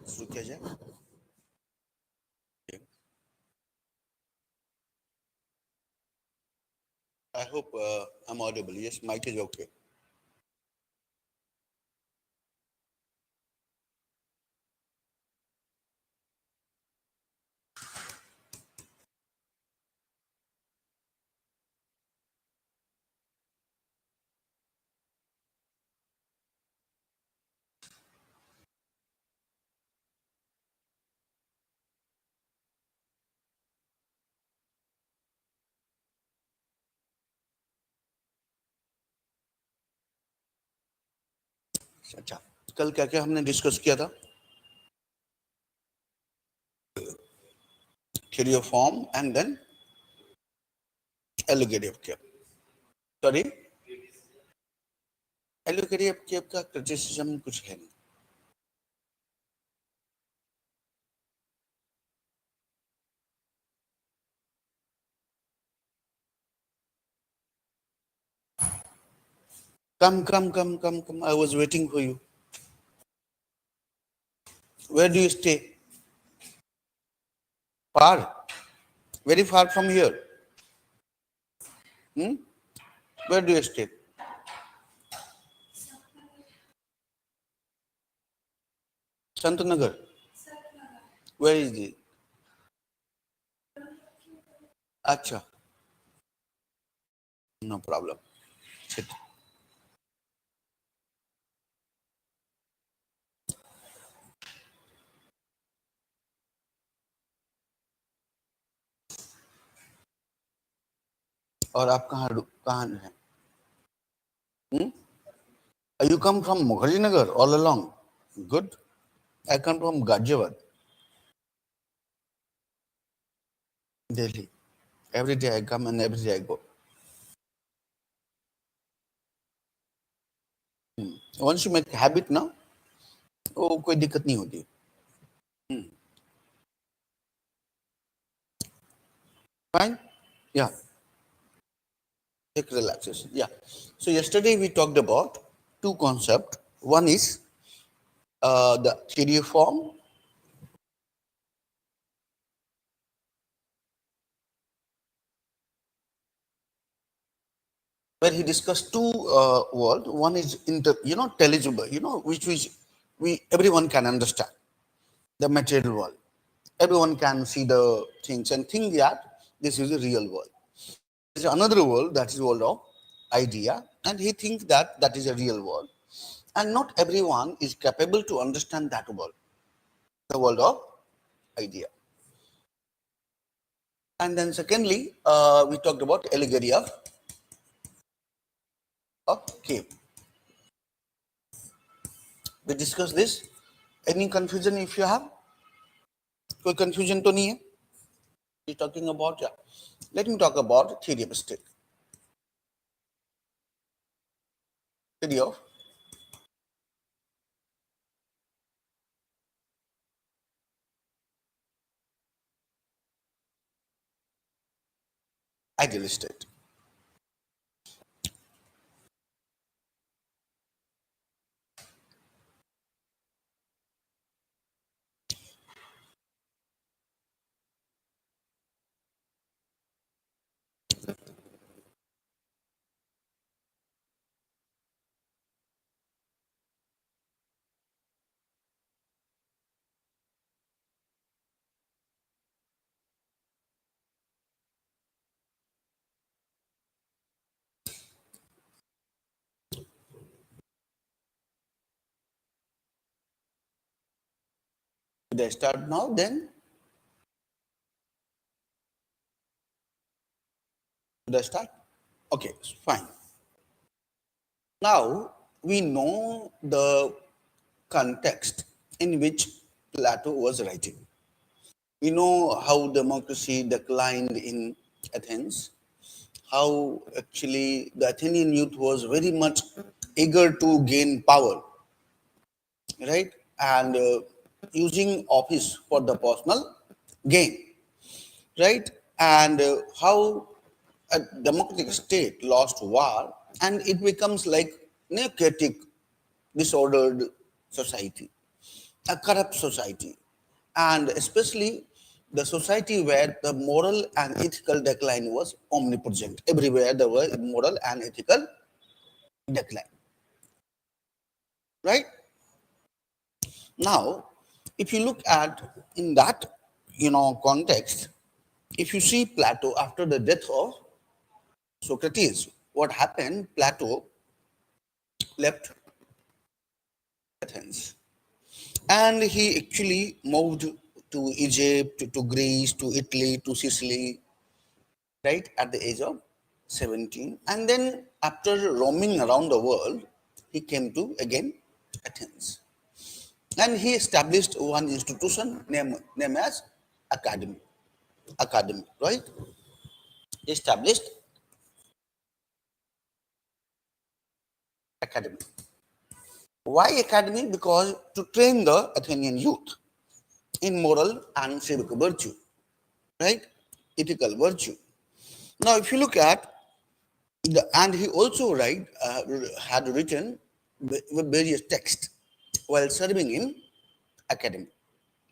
शुरू किया जाए. I hope I'm audible. Yes, mic is okay. अच्छा, कल क्या क्या हमने डिस्कस किया था? Theory of form and then allocative cap. Sorry, allocative cap का criticism कुछ है नहीं. Come. I was waiting for you. Where do you stay? Far, very far from here. Where do you stay? Santanagar. Where is it? Acha. No problem. Sit. और आप कहाँ हैं? You come from Mukherjee Nagar all along. Good. I come from Ghaziabad, Delhi. Every day I come and every day I go. Once you make habit now, वो कोई दिक्कत नहीं होती. Fine? Yeah. Take relaxation. Yeah. So yesterday we talked about two concepts. One is the theory of form. Where he discussed two worlds. One is intelligible, which everyone can understand, the material world. Everyone can see the things and think that this is a real world. There is another world, that is the world of idea, and he thinks that that is a real world. And not everyone is capable to understand that world, the world of idea. And then secondly, we talked about allegory of cave. We discussed this. Any confusion if you have? कोई confusion तो नहीं है? We're talking about, yeah. Let me talk about theory of state. Theory of ideal state. Should I start now then? Should I start? Okay, fine. Now we know the context in which Plato was writing. We know how democracy declined in Athens, how actually the Athenian youth was very much eager to gain power, right? And using office for the personal gain, right? And how a democratic state lost war and it becomes like chaotic, disordered society. a corrupt society, and especially the society where the moral and ethical decline was omnipresent. Everywhere there was moral and ethical decline. Right? Now, if you look at in that context, if you see Plato after the death of Socrates, what happened? Plato left Athens and he actually moved to Egypt, to Greece, to Italy, to Sicily, right, at the age of 17. And then after roaming around the world, he came to again Athens. And he established one institution named as academy. Academy, right? He established academy. Why academy? Because to train the Athenian youth in moral and civic virtue, right? Ethical virtue. Now, if you look at and he also had written various texts while serving in academy.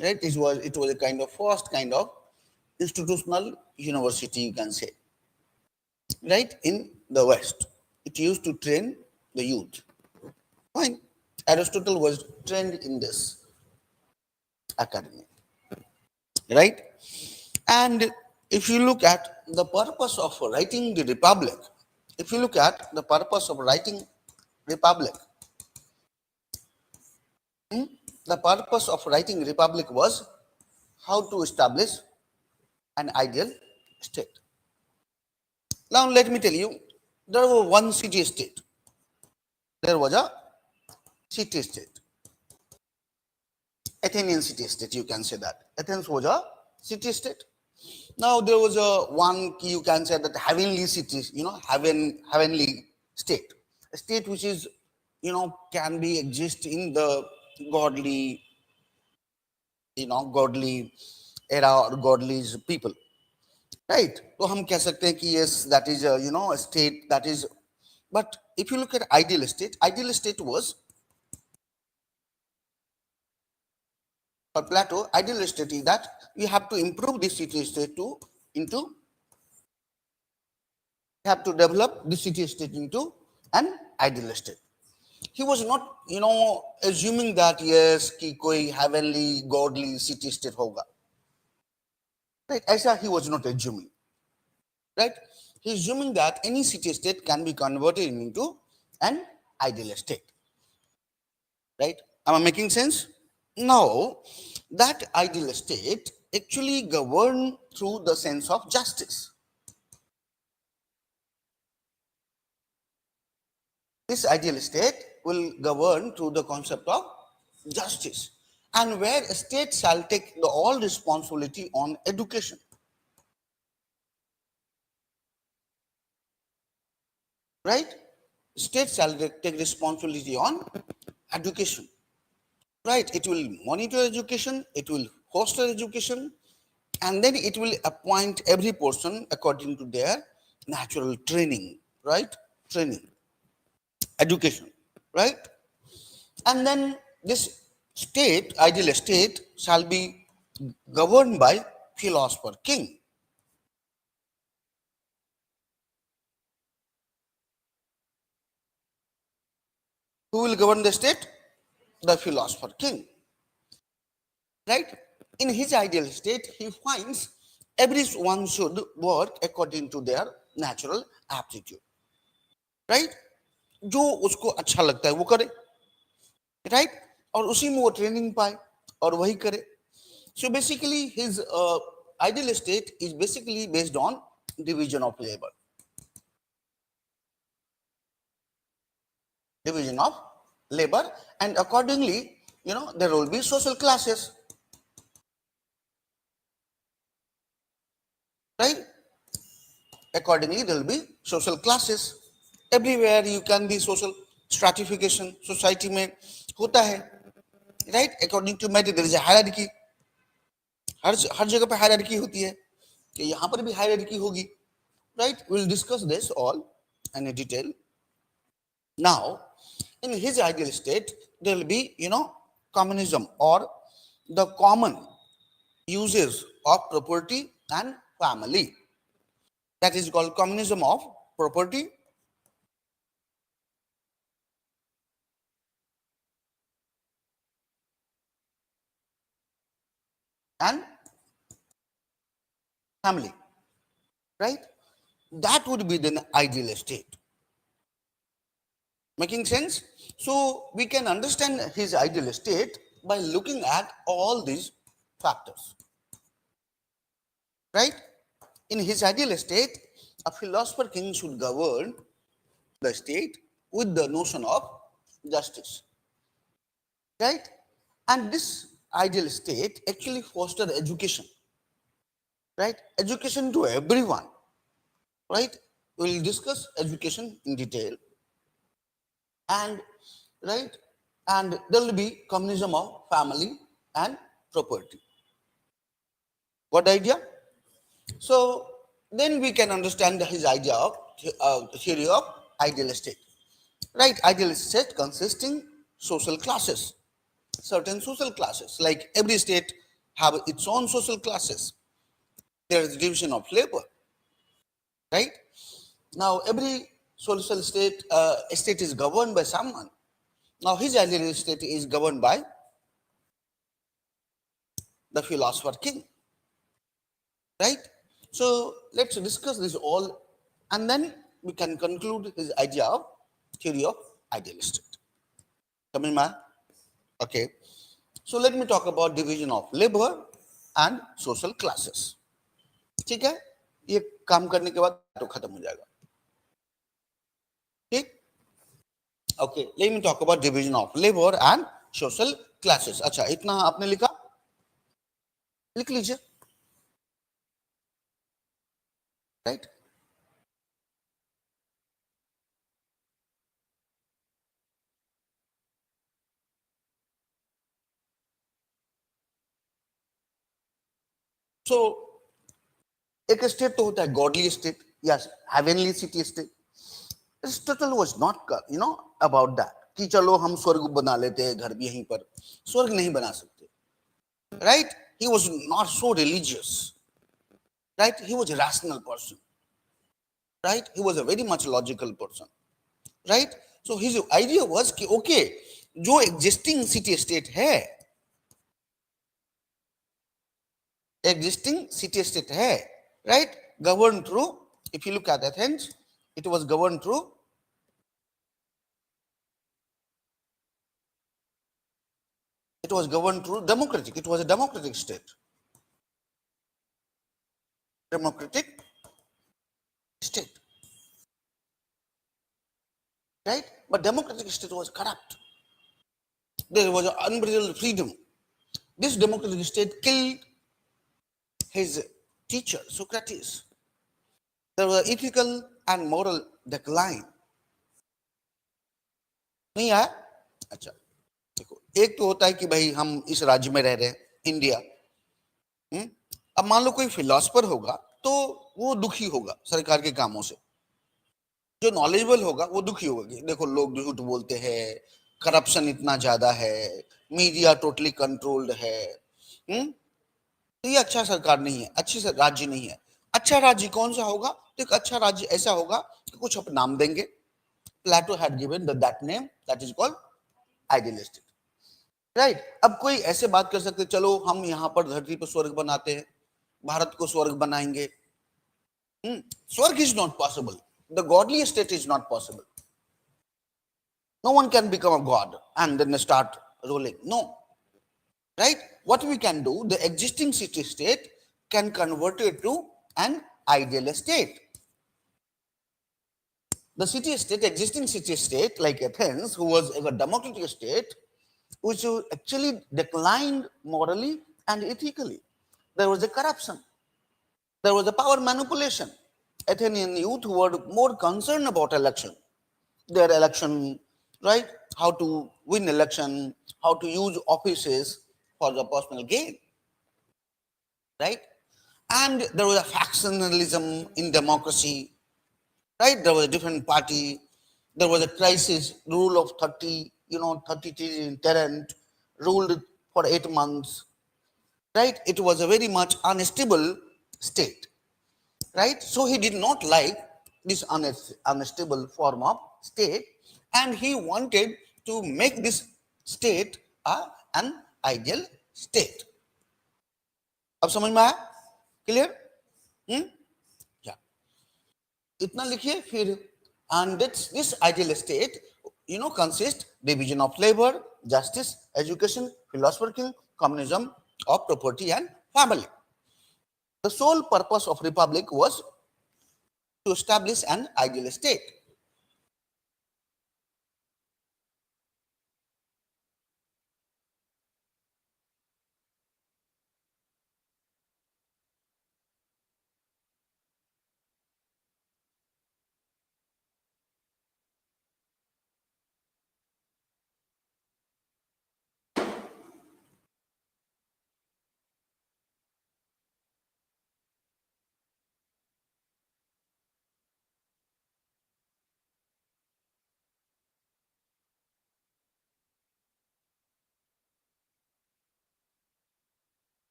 Right? It was a kind of first kind of institutional university, you can say, right, in the West. It used to train the youth. Fine. Aristotle was trained in this academy, right? And if you look at the purpose of writing the Republic, if you look at the purpose of writing Republic, the purpose of writing Republic was how to establish an ideal state. Now let me tell you, there was one city-state. There was a city-state. Athenian city-state, you can say that. Athens was a city-state. Now there was a one, you can say that heavenly city, heavenly state. A state which is, can be exist in the godly, godly era or godly people. Right? So हम कह सकते हैं कि yes, that is a state that is. But if you look at ideal state was for Plato. Ideal state is that we have to improve this city state into. We have to develop this city state into an ideal state. He was not, assuming that yes, कि कोई heavenly, godly city state होगा. Right? ऐसा he was not assuming. Right? He is assuming that any city state can be converted into an ideal state. Right? Am I making sense? Now, that ideal state actually governed through the sense of justice. This ideal state will govern through the concept of justice, and where a state shall take the all responsibility on education. Right? State shall take responsibility on education. Right? It will monitor education, it will foster education, and then it will appoint every person according to their natural training. Right? Training. Education. Right? And then this state, ideal state, shall be governed by philosopher king. Who will govern the state? The philosopher king. Right? In his ideal state, he finds everyone should work according to their natural aptitude. Right? जो उसको अच्छा लगता है वो करे. Right? और उसी में वो ट्रेनिंग पाए और वही करे. So basically his ideal state is basically based on division of labor. Division of labor, and accordingly, there will be social classes. Right? Accordingly, there will be social classes. Everywhere you can be social stratification. Society में होता है. Right? According to merit, there is a hierarchy. हर जगह पे hierarchy होती है. कि यहाँ पर भी hierarchy होगी. Right? We'll discuss this all in detail. Now, in his ideal state, there will be, communism or the common uses of property and family. That is called communism of property and family, right? That would be the ideal state. Making sense? So we can understand his ideal state by looking at all these factors, right? In his ideal state, a philosopher king should govern the state with the notion of justice, right? And this ideal state actually fosters education, right? Education to everyone, right? We'll discuss education in detail, and right, and there will be communism of family and property. What idea? So then we can understand his idea of theory of ideal state. Right, ideal state consisting social classes, certain social classes. Like every state have its own social classes. There is division of labor. Right. Now every social state is governed by someone. Now his ideal state is governed by the philosopher king. Right. So let's discuss this all, and then we can conclude his idea of theory of ideal state. Coming man? Okay. So let me talk about division of labor and social classes. ठीक है? ये काम करने के बाद तो खत्म हो जाएगा. ठीक? Okay. Let me talk about division of labor and social classes. अच्छा, इतना आपने लिखा? लिख लीजिए. Right? So एक स्टेट तो होता है गॉडली स्टेट या heavenly city state. Aristotle was not about that कि चलो हम स्वर्ग बना लेते हैं घर भी यहीं पर. स्वर्ग नहीं बना सकते. Right? He was not so religious. Right? He was a rational person. Right? He was a very much logical person. Right? So his idea was कि ओके, जो एग्जिस्टिंग सिटी स्टेट है, existing city state hai, right, governed through, if you look at Athens, it was governed through democratic. It was a democratic state. Democratic state. Right? But democratic state was corrupt. There was an unbridled freedom. This democratic state killed his teacher, Socrates. There was ethical and moral decline. नहीं आया? अच्छा, देखो, एक तो होता है कि भाई हम इस राज्य में रह रहे हैं, इंडिया. अब मान लो कोई फिलोसफर होगा तो वो दुखी होगा सरकार के कामों से. जो नॉलेजेबल होगा वो दुखी होगा कि देखो लोग झूठ बोलते हैं, करप्शन इतना ज्यादा है, मीडिया टोटली कंट्रोल्ड है. तो ये अच्छा सरकार नहीं है, अच्छी राज्य नहीं है. अच्छा राज्य कौन सा होगा? तो एक अच्छा राज्य ऐसा होगा कि कुछ अपन नाम देंगे. Plato had given that name, that is called idealistic. Right? अब कोई ऐसे बात कर सकते, चलो हम यहाँ पर धरती पर स्वर्ग बनाते हैं, भारत को स्वर्ग बनाएंगे. स्वर्ग is not possible. The godly state is not possible. No one can become a god and then start ruling. No. Right? What we can do, the existing city state can convert it to an ideal state. The city state, existing city state like Athens, who was a democratic state, which actually declined morally and ethically. There was a corruption. There was a power manipulation. Athenian youth were more concerned about election, their election, right? How to win election, how to use offices for the personal gain, right? And there was a factionalism in democracy, right? There was a different party. There was a crisis, rule of 30, 33 tyrant, ruled for 8 months, right? It was a very much unstable state, right? So he did not like this unstable form of state, and he wanted to make this state an ideal state. अब समझ में आया? Clear? या इतना लिखिए फिर. And this ideal state, consists division of labor, justice, education, philosopher king, communism of property and family. The sole purpose of republic was to establish an ideal state.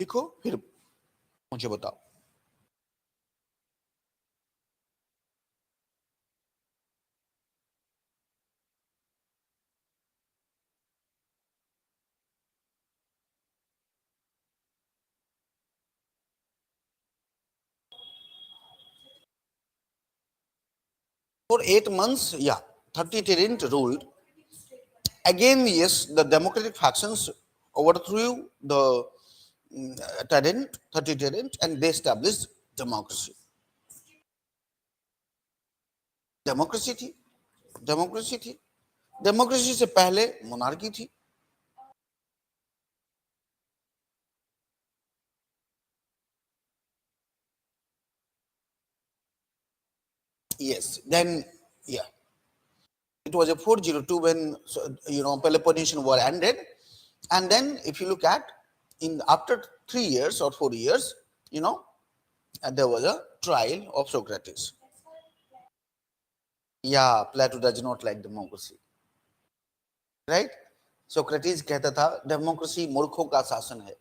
लिखो फिर मुझे बताओ. For 8 months, 30 tyrant ruled. Again, yes, the democratic factions overthrew the 30 tyrant, and they established democracy. Democracy थी. Democracy थी. Democracy से पहले monarchy थी. Yes, then it was a 402 when Peloponnesian War ended, and then if you look at after 3 years or 4 years, there was a trial of Socrates. Yeah, Plato does not like democracy, right? Socrates कहता था democracy मूर्खों का शासन है.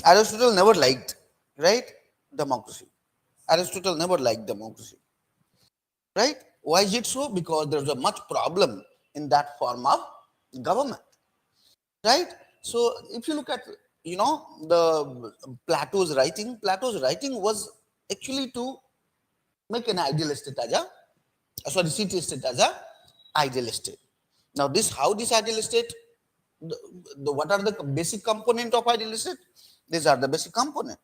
Aristotle never liked, right, democracy. Aristotle never liked democracy, right? Why is it so? Because there's a much problem in that form of government, right? So if you look at the Plato's writing was actually to make an ideal state as a city state as a ideal state. Now how this ideal state, what are the basic component of ideal state? These are the basic component,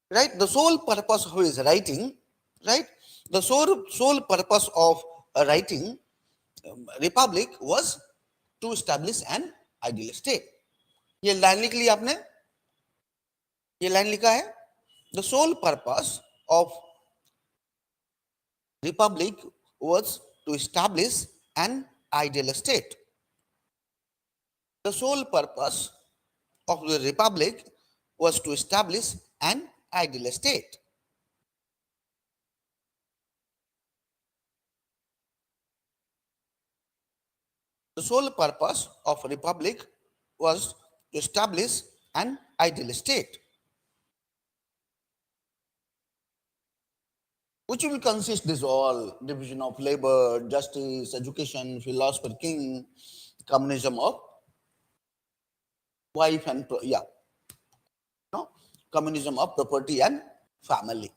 right? The sole purpose of his writing, right? The sole purpose of writing republic was to establish an ideal state. ये line लिख ली आपने. ये line लिखा है. The sole purpose of republic was to establish an ideal state. The sole purpose of the republic was to establish an ideal state. The sole purpose of republic was to establish an ideal state, which will consist this all division of labor, justice, education, philosopher king, communism of wife and communism of property and family.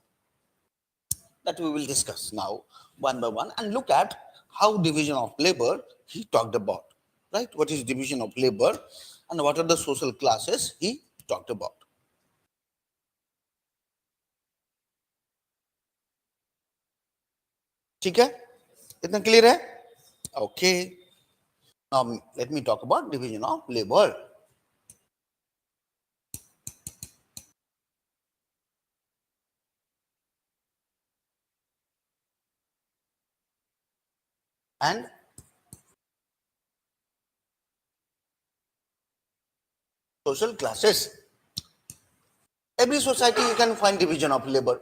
That we will discuss now one by one and look at how division of labor he talked about, right? What is division of labor and what are the social classes he talked about. ठीक है? इतना clear है? Okay. let me talk about division of labor. And social classes. Every society you can find division of labor.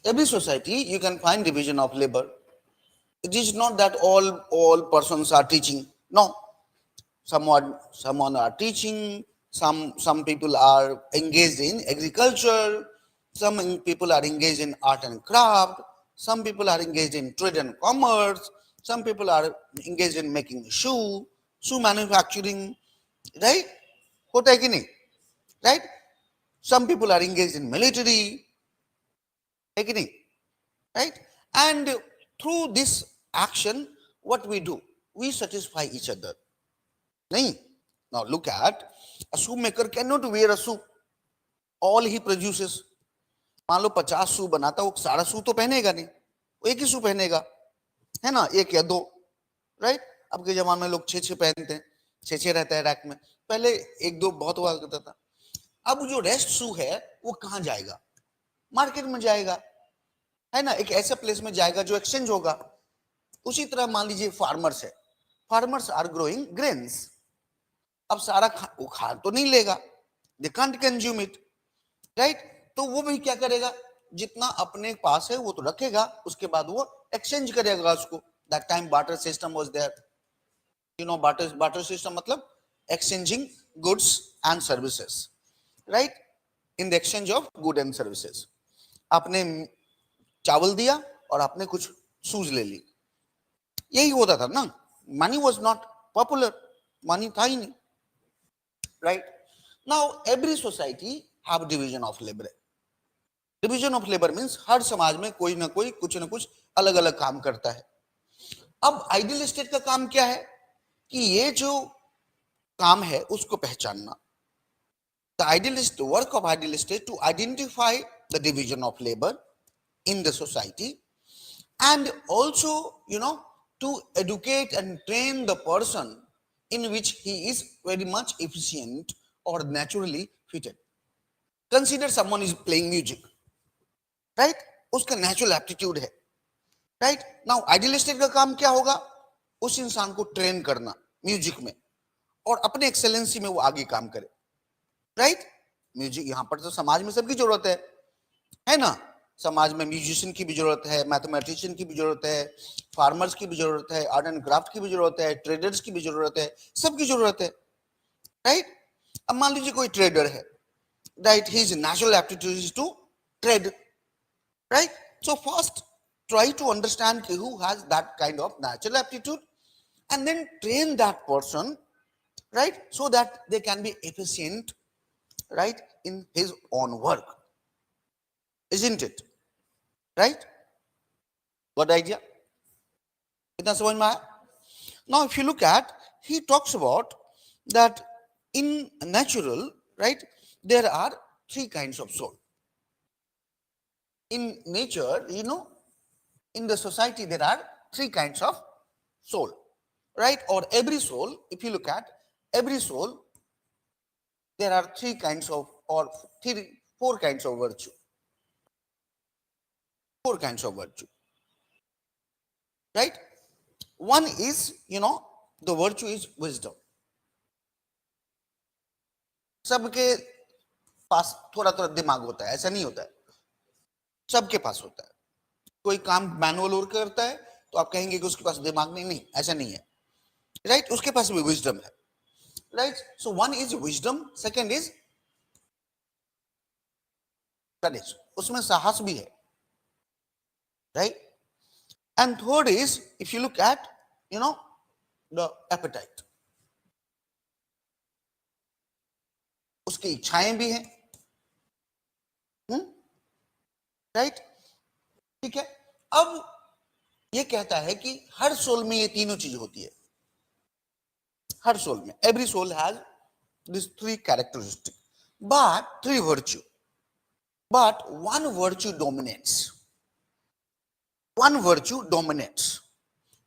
Every society you can find division of labor. It is not that all persons are teaching. No, someone are teaching. Some people are engaged in agriculture. Some people are engaged in art and craft. Some people are engaged in trade and commerce. Some people are engaged in making shoe manufacturing. Right? होता है कि नहीं? Right? Some people are engaged in military. है कि नहीं? Right? And through this action, what we do? We satisfy each other. नहीं? Now look at a shoemaker cannot wear a shoe. All he produces. मान लो 50 शू बनाता, वो सारा शू तो पहनेगा नहीं, वो एक ही शू पहनेगा, है ना, एक या दो. राइट? अब के जमाने में लोग 6 पहनते हैं, 6 रहता है रैक में. पहले एक दो बहुत हुआ करता था. अब जो रेस्ट शू है वो कहाँ जाएगा? मार्केट में जाएगा, है ना, एक ऐसे प्लेस में जाएगा जो एक्सचेंज होगा. उसी तरह मान लीजिए फार्मर्स है, फार्मर्स आर ग्रोइंग ग्रेन्स. अब सारा वो खा तो नहीं लेगा, they can't consume it. Right? तो वो भी क्या करेगा? जितना अपने पास है वो तो रखेगा, उसके बाद वो एक्सचेंज करेगा उसको. That time barter system was there. You know barter system मतलब exchanging goods and services. Right? In the exchange of good and services. आपने चावल दिया और आपने कुछ सूज ले ली, यही होता था ना. Money was not popular, money था ही नहीं. Right? Now every society have division of labour. Division of labour means हर समाज में कोई ना कोई कुछ ना कुछ अलग अलग काम करता है. अब आइडियल स्टेट का काम क्या है कि ये जो काम है उसको पहचानना. The idealist work of idealist is to identify the division of labor in the society and also, you know, to educate and train the person in which he is very much efficient or naturally fitted. Consider someone is playing music, right? उसका natural aptitude है, right? Now idealistic का काम क्या होगा? उस इंसान को train करना म्यूजिक में और अपने एक्सेलेंसी में वो आगे काम करे. राइट? म्यूजिक यहाँ पर तो समाज में सबकी जरूरत है ना. समाज में म्यूजिशियन की भी जरूरत है, मैथमेटिशियन की भी जरूरत है, फार्मर्स की भी जरूरत है, आर्ट एंड क्राफ्ट की भी जरूरत है, ट्रेडर्स की भी जरूरत है, सबकी जरूरत है. राइट? अब मान लीजिए कोई ट्रेडर है, right, his natural aptitude is to trade. Right? So first try to understand who has that kind of natural aptitude and then train that person, right, so that they can be efficient, right, in his own work. Isn't it? Right? Got the idea? Itna samajh mein aaya? Now if you look at, he talks about that in natural, right, there are 3 kinds of soul. In nature, you know, in the society there are 3 kinds of soul, right? Or every soul, if you look at every soul, there are 3 kinds of, or 4 kinds of virtue. 4 kinds of virtue, right? One is, you know, the virtue is wisdom. सबके पास थोड़ा थोड़ा दिमाग होता है, ऐसा नहीं होता है, सबके पास होता है. कोई काम मैनुअल वर्क करता है तो आप कहेंगे कि उसके पास दिमाग नहीं, ऐसा नहीं है. राइट? उसके पास भी विजडम है. Right? So one is wisdom, second is करेज, उसमें साहस भी है. Right? And third is, if you look at, you know, the apatite, उसकी इच्छाएं भी हैं. राइट? ठीक है. अब ये कहता है कि हर सोल में ये तीनों चीज होती है. हर सोल में, every soul has this 3 characteristic, but 3 virtue, but one virtue dominates. one virtue dominates,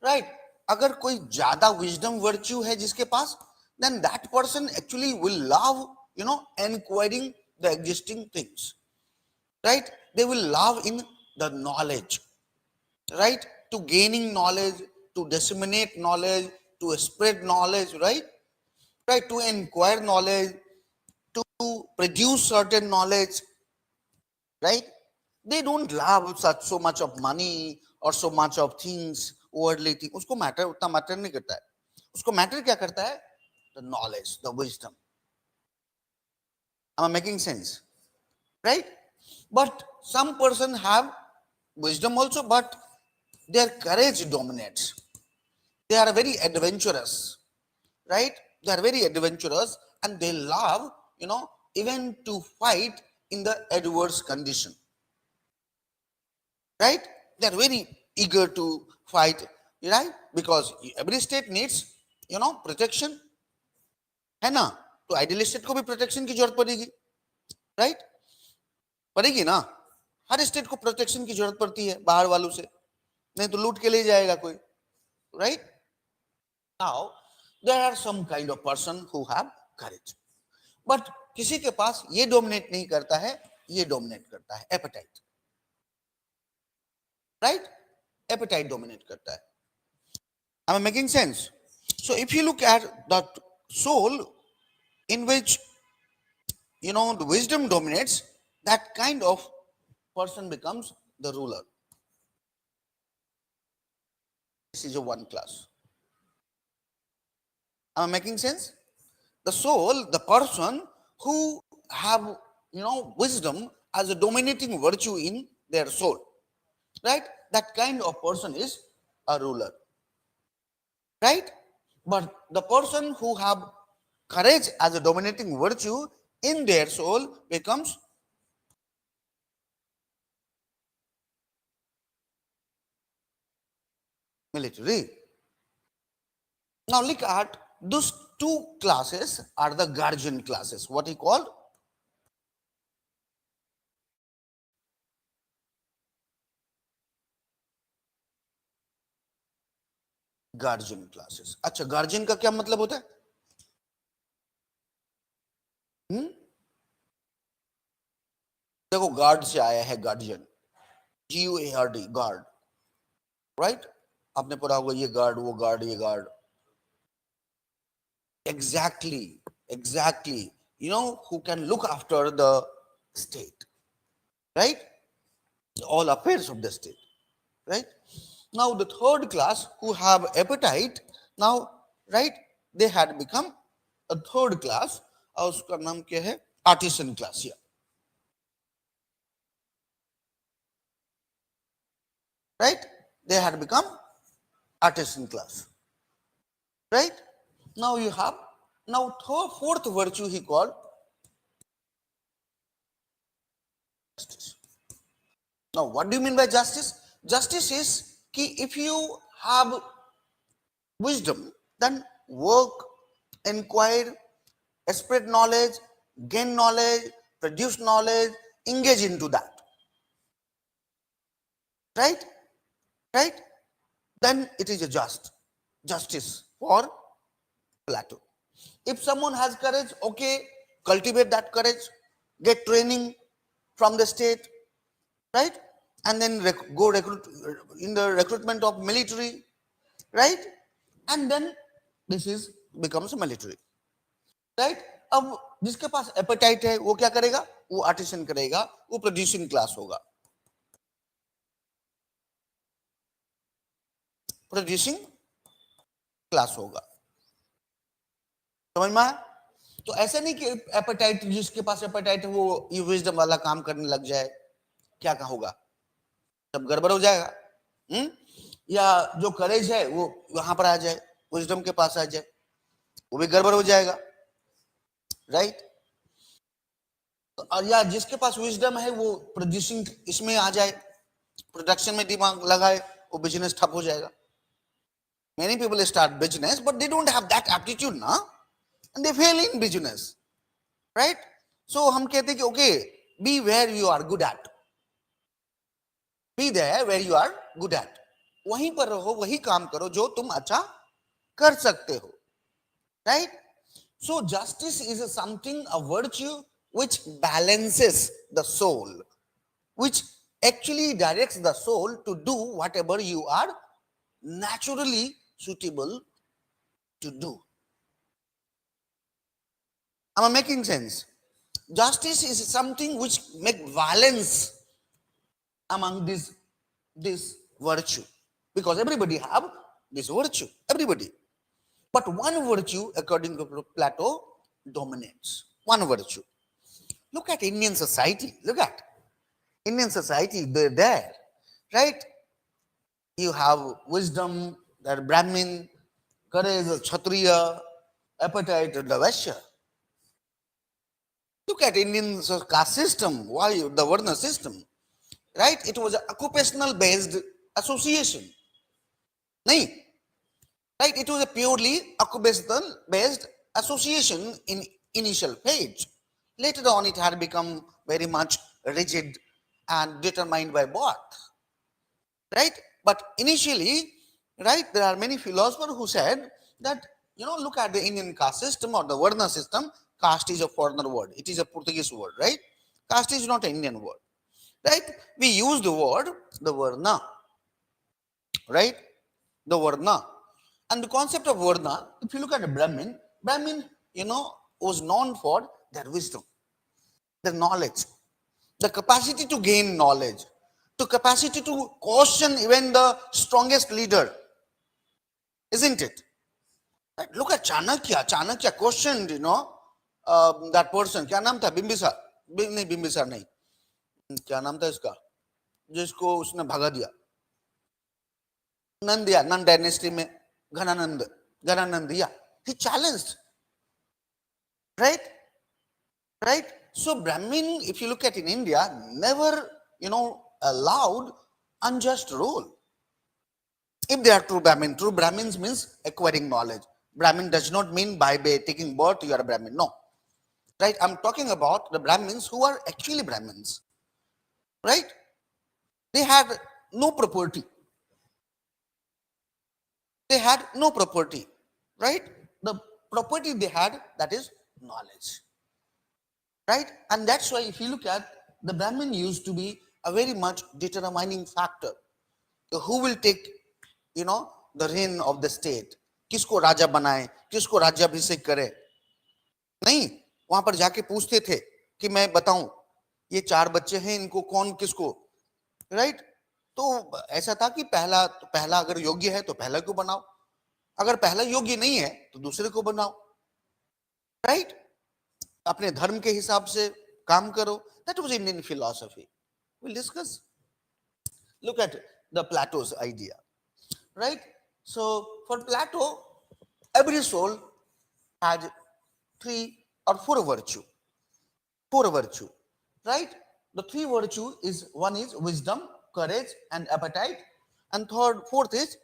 right? अगर कोई ज्यादा wisdom virtue है जिसके पास, then that person actually will love, inquiring the existing things, right? They will love in the knowledge, right? To gaining knowledge, to disseminate knowledge, to spread knowledge, right? Right? To inquire knowledge, to produce certain knowledge, right? They don't love such so much of money or so much of things, worldly things. उसको matter उतना matter नहीं करता है. उसको matter क्या करता है? The knowledge, the wisdom. Am I making sense? Right? But some person have wisdom also, but their courage dominates. They are very adventurous, right? They are very adventurous and they love, even to fight in the adverse condition, right? They are very eager to fight, right? Because every state needs, protection, है ना? तो ideal state को भी protection की जरूरत पड़ेगी, right? पड़ेगी ना? हर स्टेट को प्रोटेक्शन की जरूरत पड़ती है बाहर वालों से, नहीं तो लूट के ले जाएगा कोई, right? Now there are some kind of person who have courage, but किसी के पास ये डोमिनेट नहीं करता है, ये डोमिनेट करता है एपेटाइट, राइट? एपेटाइट डोमिनेट करता है. Am I making sense? So if you look at the soul in which the wisdom dominates, that kind of person becomes the ruler. This is a one class. Am I making sense? The soul, the person who have wisdom as a dominating virtue in their soul, right? That kind of person is a ruler, right? But the person who have courage as a dominating virtue in their soul becomes military. Now look at those two classes are the guardian classes. What he called? Guardian classes. अच्छा, guardian का क्या मतलब होता है? देखो, guard से आया है गार्जियन, GUARD, गार्ड, राइट? आपने पढ़ा होगा ये गार्ड, वो गार्ड, ये guard. Exactly, who can look after the state, right? All affairs of the state, right? Now the third class who have appetite, now, right, they had become a third class, और उसका नाम क्या है? Artisan class. here, right? They had become artisan class, right? Now you have fourth virtue he called justice. Now what do you mean by justice? Justice is कि if you have wisdom, then work, inquire, spread knowledge, gain knowledge, produce knowledge, engage into that, right? Right? Then it is a justice for Plato. If someone has courage, okay, cultivate that courage, get training from the state, right? And then go recruit in the recruitment of military, right? And then this becomes military, right? अब जिसके पास apatite है वो क्या करेगा? वो artisan करेगा, वो producing class होगा, प्रोड्यूसिंग क्लास होगा. समझ में आया? तो ऐसे नहीं कि एपेटाइट, जिसके पास एपेटाइट है वो ये विजडम वाला काम करने लग जाए, क्या होगा? सब गड़बड़ हो जाएगा. या जो करेज है वो वहां पर आ जाए, विजडम के पास आ जाए, वो भी गड़बड़ हो जाएगा, राइट? और या जिसके पास विजडम है वो प्रोड्यूसिंग इसमें आ जाए, प्रोडक्शन में दिमाग लगाए, वो बिजनेस ठप हो जाएगा. Many people start business, but they don't have that aptitude, na? And they fail in business, right? So हम कहते हैं कि okay, be where you are good at, Be there where you are good at. वहीं पर रहो, वही काम करो जो तुम अच्छा कर सकते हो. Right? So justice is something, a virtue which balances the soul, which actually directs the soul to do whatever you are naturally suitable to do. Am I making sense? Justice is something which make balance among this virtue, because everybody have this virtue, everybody. But one virtue, according to Plato, dominates. One virtue. Look at Indian society. Look at Indian society. They're there, right? You have wisdom, that Brahmin, courage, Kshatriya, appetite, the Vaishya. Look at Indian caste system. Why the Varna system? Right? It was an occupational based association. Nahin? Right? It was a purely occupational based association in initial phase. Later on, it had become very much rigid and determined by birth. Right? But initially, right, there are many philosophers who said that, look at the Indian caste system or the Varna system. Caste is a foreigner word. It is a Portuguese word, right? Caste is not an Indian word, right? We use the word, the Varna, right? The Varna. And the concept of Varna, if you look at a Brahmin, was known for their wisdom, their knowledge, the capacity to gain knowledge, the capacity to question even the strongest leader, isn't it? Right? Look at Chanakya. Chanakya questioned, that person. क्या नाम था? बिंबिसार. नहीं, बिंबिसार नहीं. क्या नाम था इसका? जिसको उसने भगा दिया. Nandiya, Nand dynasty में Ghananandiya. He challenged. Right? Right? So Brahmin, if you look at in India, never, allowed unjust rule. If they are true Brahmins means acquiring knowledge. Brahmin does not mean by taking birth you are a Brahmin. No. Right? I'm talking about the Brahmins who are actually Brahmins. Right? They had no property. They had no property. Right? The property they had, that is knowledge. Right? And that's why if you look at, the Brahmin used to be a very much determining factor. So who will take, the reign of the state? किसको राजा बनाए, किसको राज्याभिषेक करे? नहीं, वहां पर जाके पूछते थे कि मैं बताऊं ये 4 बच्चे हैं, इनको कौन किसको, राइट? तो ऐसा था कि पहला अगर योग्य है तो पहला को बनाओ, अगर पहला योग्य नहीं है तो दूसरे को बनाओ, राइट? अपने धर्म के हिसाब से काम करो. That was Indian philosophy. We'll discuss. Look at the Plato's idea, right? So for Plato, every soul had 3 or 4 virtue. 4 virtue, right? The 3 virtue is, one is wisdom, courage, and appetite, and fourth is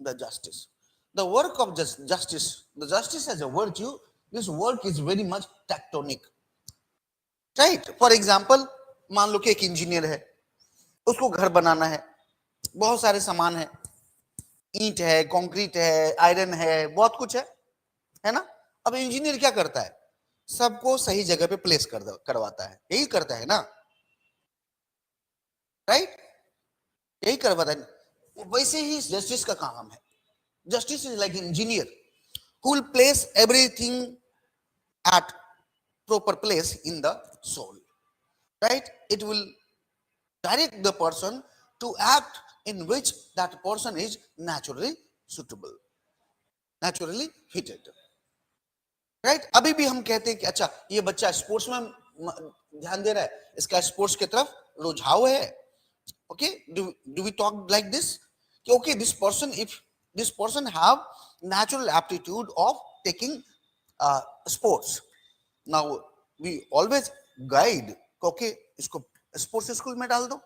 the justice. The work of justice, the justice as a virtue, this work is very much tectonic, right? For example, मान लो कि एक engineer है, उसको घर बनाना है, बहुत सारे सामान है, ईंट है, कंक्रीट है, आयरन है, बहुत कुछ है ना? अब इंजीनियर क्या करता है? सबको सही जगह पे प्लेस करवाता है, यही करता है ना, राइट? यही करवाता है. वैसे ही जस्टिस का काम है. Justice is like an engineer who will place everything at proper place in the soul, right? It will direct the person to act in which that person is naturally suitable, naturally fitted, right? अभी भी हम कहते हैं कि अच्छा ये बच्चा sports में ध्यान दे रहा है, इसका स्पोर्ट्स की तरफ रुझाव है. Okay, do we talk like this? Okay, this person have natural aptitude of taking sports. Now we always guide, okay, इसको sports school में डाल दो,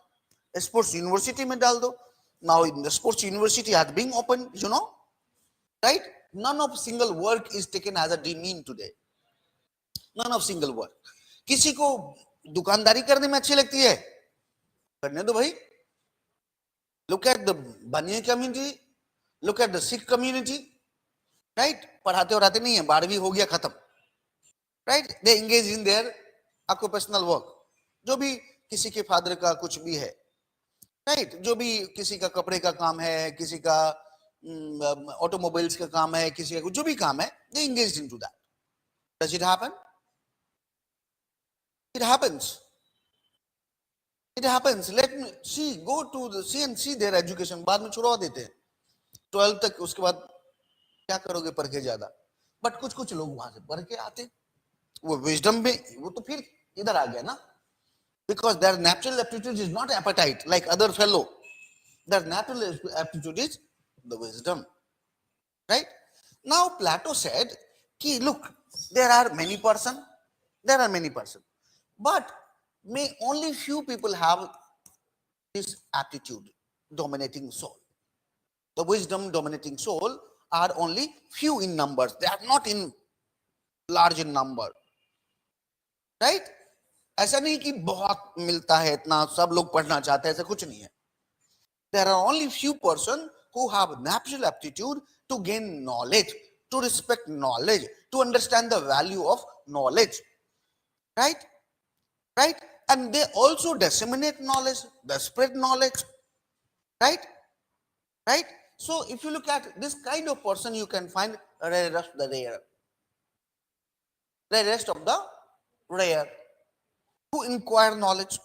sports university में डाल दो. Now in the sports university has been opened, right? None of single work is taken as a demean today. None of single work. किसी को दुकानदारी करने में अच्छी लगती है, करने दो भाई. Look at the Baniya community, look at the Sikh community, right? पढ़ाते और आते नहीं है, 12वीं हो गया खत्म, right? They engage in their occupational work. जो भी किसी के फादर का कुछ भी है, right? जो भी किसी का कपड़े का काम है, किसी का ऑटोमोबाइल्स का काम है, किसी का जो भी काम है, they engaged into that. Does it happen? It happens. It happens. Let me see, go to the see their education. बाद में छुड़वा देते हैं 12 तक, उसके बाद क्या करोगे पढ़ के ज्यादा. बट कुछ कुछ लोग वहां से पढ़ के आते, वो विजडम में, वो तो फिर इधर आ गया ना, because their natural aptitude is not appetite like other fellow. Their natural aptitude is the wisdom, right? Now Plato said कि look, there are many person, but may only few people have this aptitude, dominating soul. The wisdom dominating soul are only few in numbers. They are not in large in number, right? ऐसा नहीं कि बहुत मिलता है, इतना सब लोग पढ़ना चाहते हैं, ऐसा कुछ नहीं है. There are only few person who have natural aptitude to gain knowledge, to respect knowledge, to understand the value of knowledge, right? Right? And they also disseminate knowledge, they spread knowledge, right? Right? So if you look at this kind of person, you can find rarest of the rare, who inquire knowledge,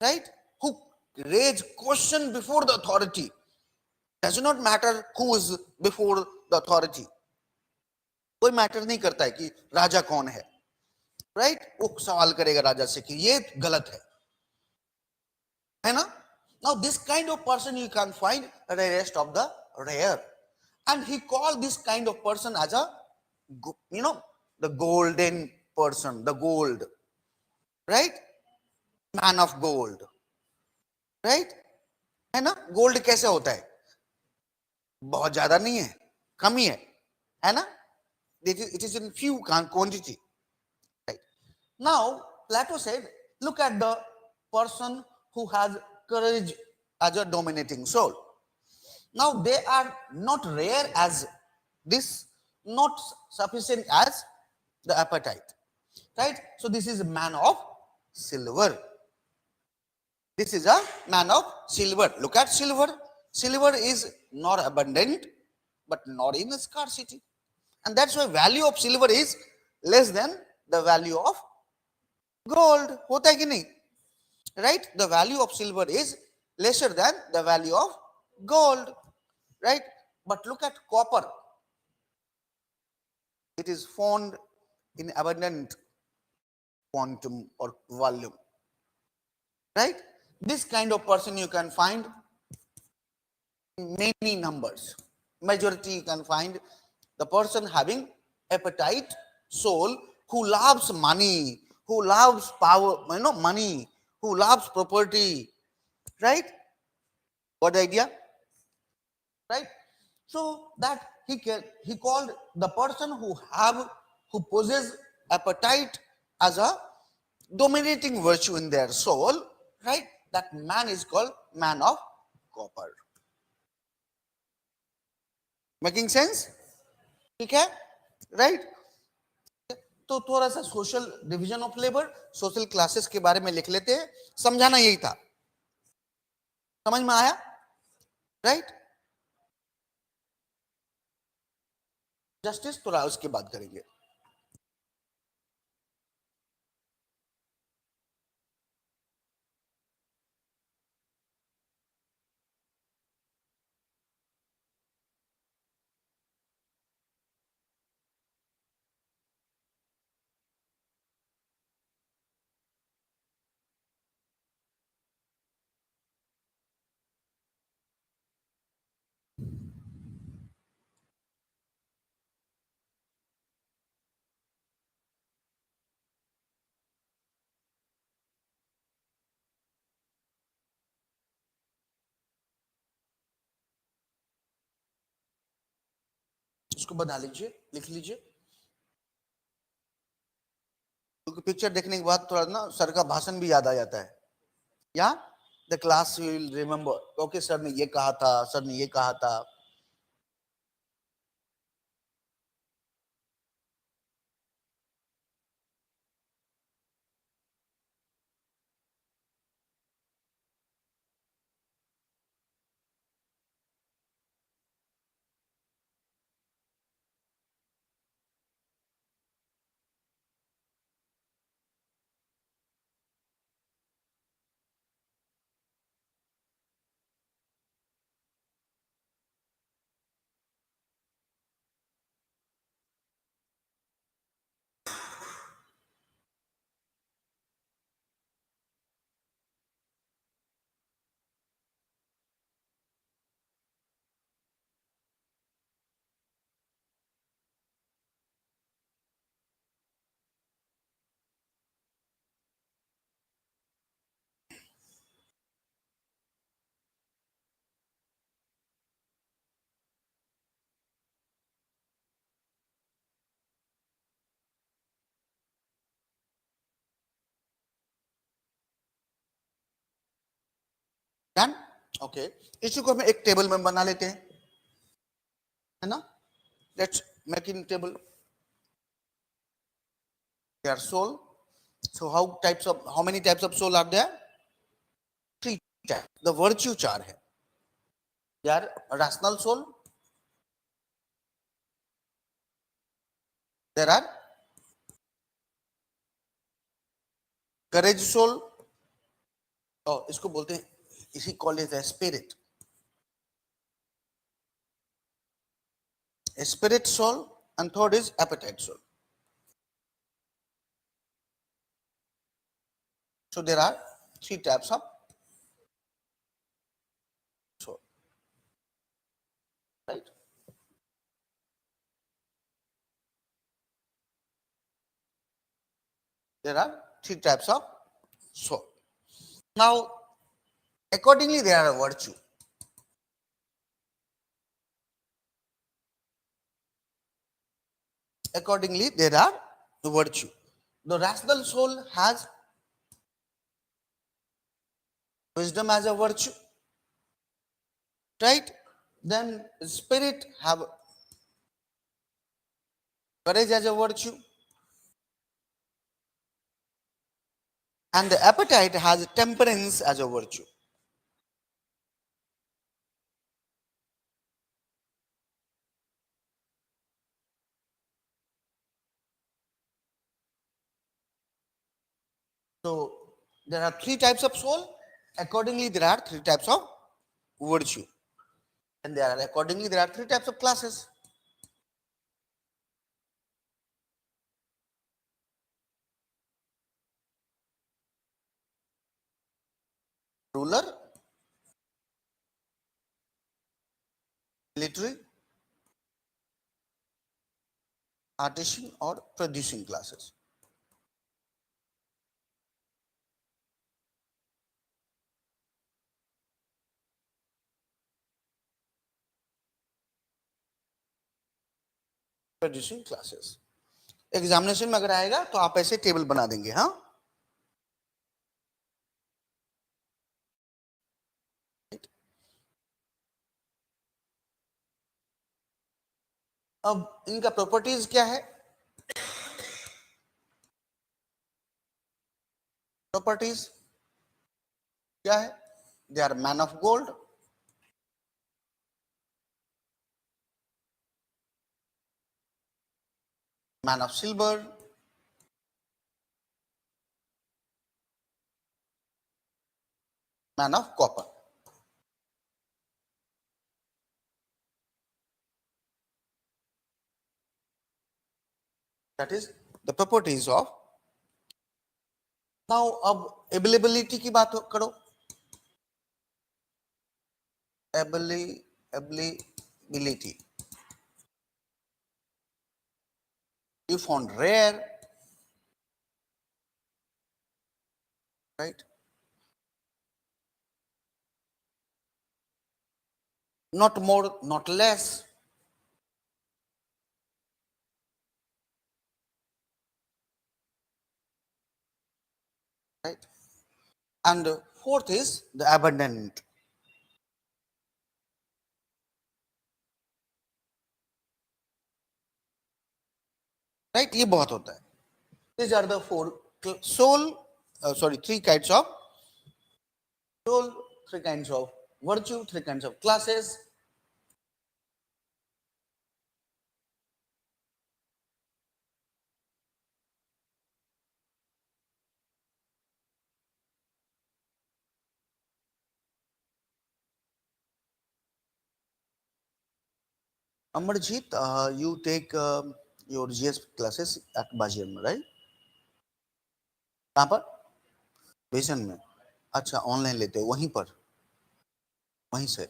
right? Who raise question before the authority. Does not matter who is before the authority. कोई matter नहीं करता है कि राजा कौन है, right? वो सवाल करेगा राजा से कि ये गलत है ना? Now this kind of person you can find rarest of the rare, and he called this kind of person as a, the golden person, the gold, right? Man of gold, right? है ना? Gold कैसे होता है? बहुत ज्यादा नहीं है, कम ही है ना? It is in few quantity, right? Now Plato said, look at the person who has courage as a dominating soul. Now they are not rare as this, not sufficient as the appetite, right? So this is a man of silver. This is a man of silver. Look at silver. Silver is not abundant, but not in scarcity. And that's why value of silver is less than the value of gold. होता है कि नहीं? Right? The value of silver is lesser than the value of gold, right? But look at copper. It is found in abundant quantum or volume, right? This kind of person you can find in many numbers. Majority you can find the person having appetite soul, who loves money, who loves power, money, who loves property, right? Got the idea? Right? So that he called the person who possesses appetite as a dominating virtue in their soul, right? That man is called man of copper. Making sense? ठीक है? Right? तो थोड़ा सा social division of labour, social classes के बारे में लिख लेते हैं. समझाना यही था. समझ में आया? राइट? जस्टिस थोड़ा उसके बाद करेंगे. इसको बना लीजिए, लिख लीजिए, क्योंकि पिक्चर देखने के बाद थोड़ा ना सर का भाषण भी याद आ जाता है. या the class you will remember. Okay, sir ने ये कहा था, sir ने ये कहा था. Done? Okay. इसी को हम एक टेबल में बना लेते हैं, है ना? Let's make in table. Their soul. So how many types of soul are there? 3 types. The virtue 4 है. They are rational soul. There are courage soul. और इसको बोलते हैं, इसी call it as spirit. A spirit soul, and third is appetite soul. So there are 3 types of soul, right? There are 3 types of soul. Now, accordingly, there are virtue. Accordingly, there are the virtue. The rational soul has wisdom as a virtue, right? Then spirit have courage as a virtue, and the appetite has temperance as a virtue. So there are 3 types of soul. Accordingly, there are 3 types of virtue, and accordingly there are 3 types of classes. Ruler, military, artisan, or producing classes. Producing classes. Examination में अगर आएगा तो आप ऐसे table बना देंगे, हाँ? अब इनका प्रॉपर्टीज क्या है? प्रॉपर्टीज क्या है? They are man of gold, man of silver, man of copper. That is the properties of. Now अब availability की बात करो. Availability. You found rare, right? Not more, not less. Right? And fourth is the abundant. Right? ये बहुत होता है. These are the three kinds of soul, three kinds of virtue, three kinds of classes. Amarjit, you take your GS classes at Bijendra, right? कहाँ पर? बेसन में. अच्छा, online लेते हो वहीं पर, वहीं से.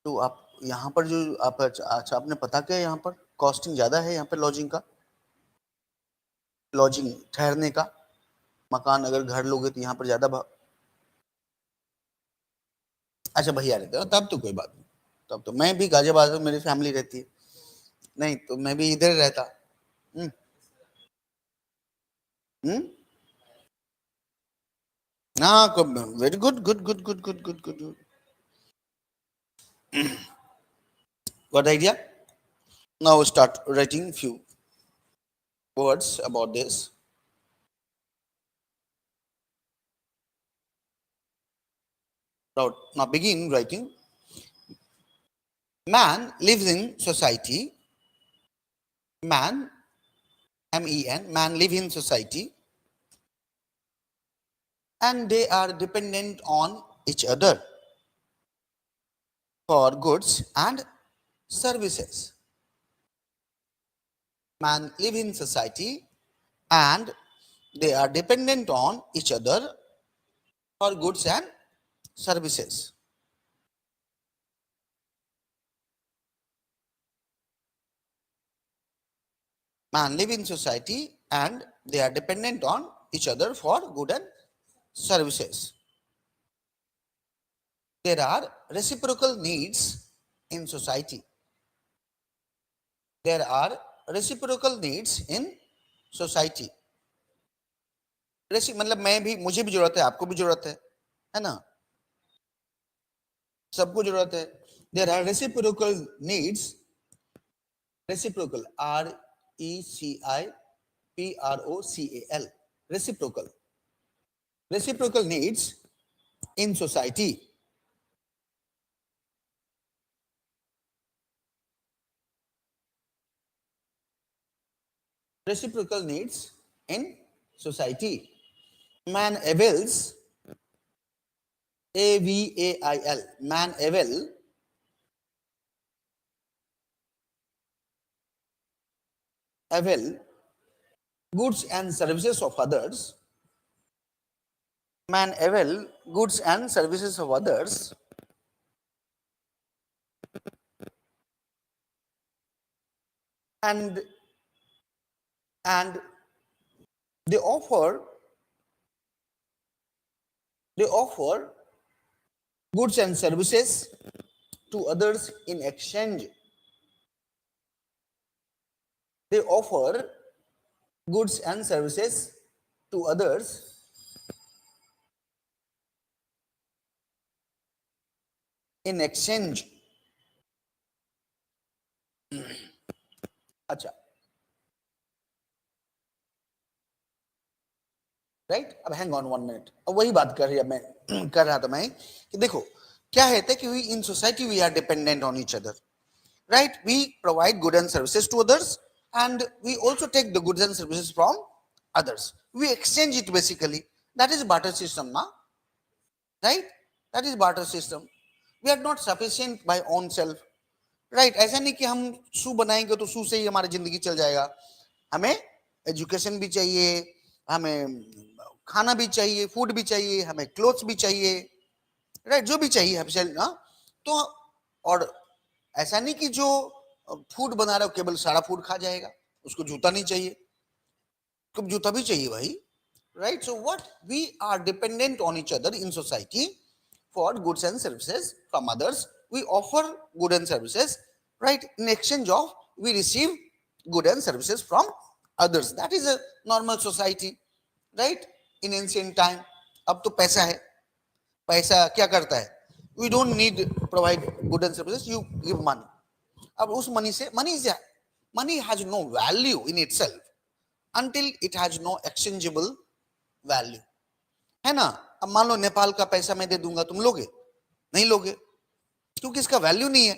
तो आप यहाँ पर जो आप अच्छा आपने पता क्या यहाँ पर कॉस्टिंग ज्यादा है यहाँ पर लॉजिंग का, लॉजिंग ठहरने का, मकान अगर घर लोगे तो यहाँ पर ज्यादा अच्छा भैया रहते हो तब तो कोई बात नहीं. तब तो मैं भी गाजियाबाद में मेरी फैमिली रहती है, नहीं तो मैं भी इधर रहता. हम्म. हम्म. हाँ, very good good good good good good good. What idea? Now start writing few words about this. Now begin writing. Man lives in society. Man, M-E-N, man live in society, and they are dependent on each other for goods and services. Man live in society, and they are dependent on each other for goods and services. Man live in society, and they are dependent on each other for good and services. There are reciprocal needs in society. There are reciprocal needs in society. मतलब मैं भी, मुझे भी जरूरत है, आपको भी जरूरत है ना, सबको जरूरत है. There are reciprocal needs. Reciprocal, RECIPROCAL, reciprocal. Reciprocal needs in society. Reciprocal needs in society. Man avails, AVAIL, man avail goods and services of others. Man avail goods and services of others, and they offer goods and services to others in exchange. They offer goods and services to others in exchange. अच्छा, right. अब hang on 1 minute. अब वही बात कर रहा था मैं कि देखो क्या है कि we in society we are dependent on each other, right. We provide good and services to others, and we also take the goods and services from others. We exchange it basically. That is barter system, na? Right? That is barter system. We are not sufficient by own self. Right? ऐसा नहीं कि हम शू बनाएंगे तो शू से ही हमारी जिंदगी चल जाएगा. हमें एजुकेशन भी चाहिए, हमें खाना भी चाहिए, फूड भी चाहिए, हमें क्लोथ्स भी चाहिए, राइट. जो भी चाहिए हमसे ना. तो और ऐसा नहीं कि जो फूड बना रहा है केवल सारा फूड खा जाएगा, उसको जूता नहीं चाहिए, उसको जूता भी चाहिए भाई, right. So what we are dependent on each other in society for goods and services from others. We offer good and services, right. In exchange of we receive good and services from others. That is a normal society, right? in ancient time. अब तो पैसा है, पैसा क्या करता है? We don't need provide goods and services, you give money. अब उस मनी से, money has no value in itself until it has no exchangeable value, है ना? अब मान लो नेपाल का पैसा मैं दे दूंगा, तुम लोगे? नहीं लोगे, क्योंकि इसका वैल्यू नहीं है,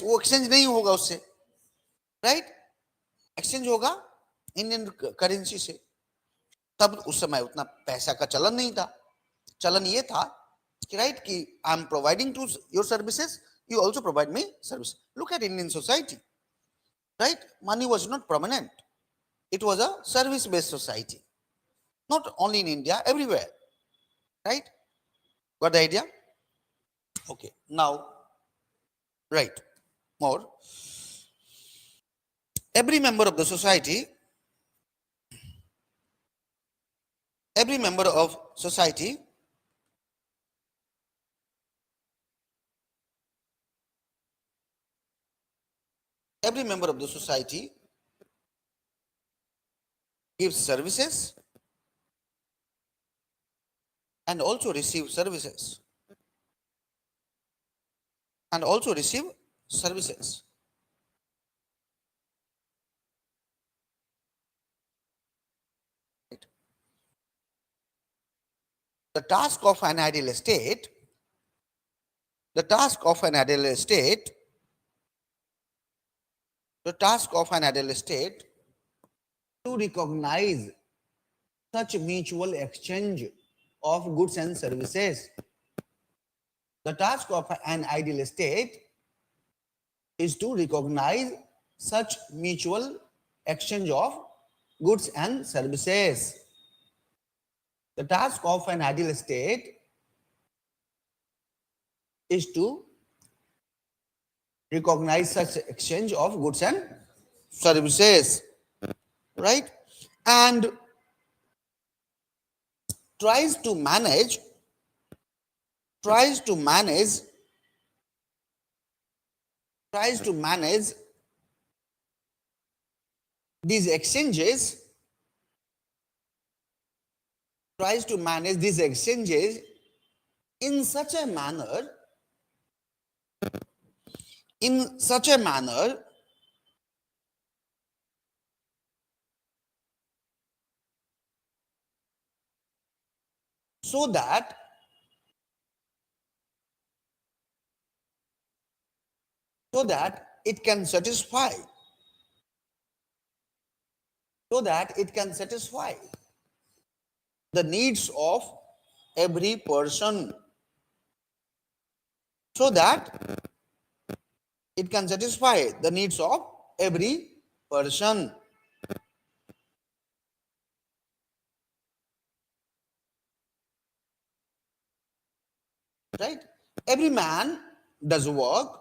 वो एक्सचेंज नहीं होगा उससे, राइट? एक्सचेंज होगा इंडियन करेंसी से। तब उस समय उतना पैसा का चलन नहीं था, चलन ये था कि राइट कि I am providing to your services, you also provide me service. Look at Indian society, right? Money was not permanent, it was a service based society, not only in India, everywhere, right? Got the idea? Okay, now, right, more, every member of the society, every member of society every member of the society gives services and also receive services, and also receive services. The task of an ideal state, the task of an ideal state, the task of an ideal state to recognize such mutual exchange of goods and services. The task of an ideal state is to recognize such mutual exchange of goods and services. The task of an ideal state is to recognize such exchange of goods and services, right? And tries to manage these exchanges, in such a manner so that it can satisfy the needs of every person, so that it can satisfy the needs of every person. Right? Every man does work.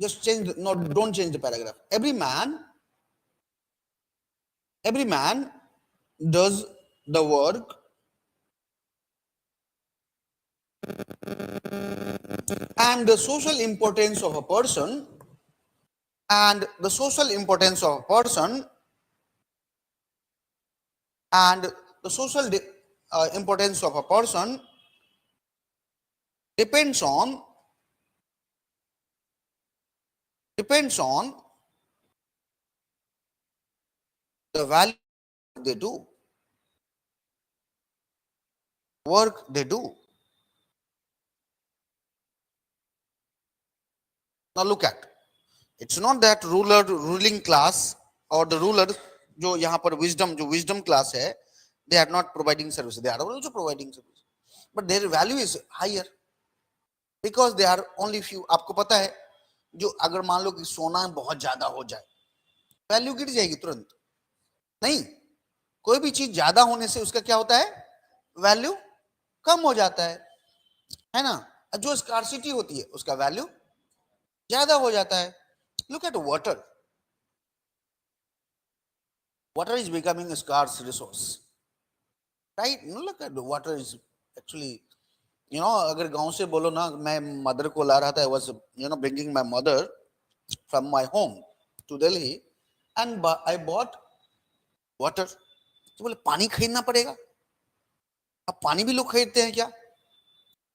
Just change, no, don't change the paragraph. Every man does the work and the social importance of a person and the social importance of a person and the social importance of a person depends on the value they do, work they do. Now look at, it's not that ruling class or the ruler जो यहाँ पर wisdom class है, they are not providing service, they are also providing service, but their value is higher because they are only few. आपको पता है जो अगर मान लो कि सोना बहुत ज्यादा हो जाए, वैल्यू गिर जाएगी तुरंत, नहीं, कोई भी चीज ज्यादा होने से उसका क्या होता है, वैल्यू कम हो जाता है ना? जो स्कार्सिटी होती है उसका वैल्यू ज्यादा हो जाता है. Look at water. Water is becoming a scarce resource, right? No, look at water is actually, अगर गांव से बोलो ना, मैं मदर को ला रहा था, I was bringing my mother from my home to Delhi and I bought water. तो बोले पानी खरीदना पड़ेगा. अब पानी भी लोग खरीदते हैं क्या?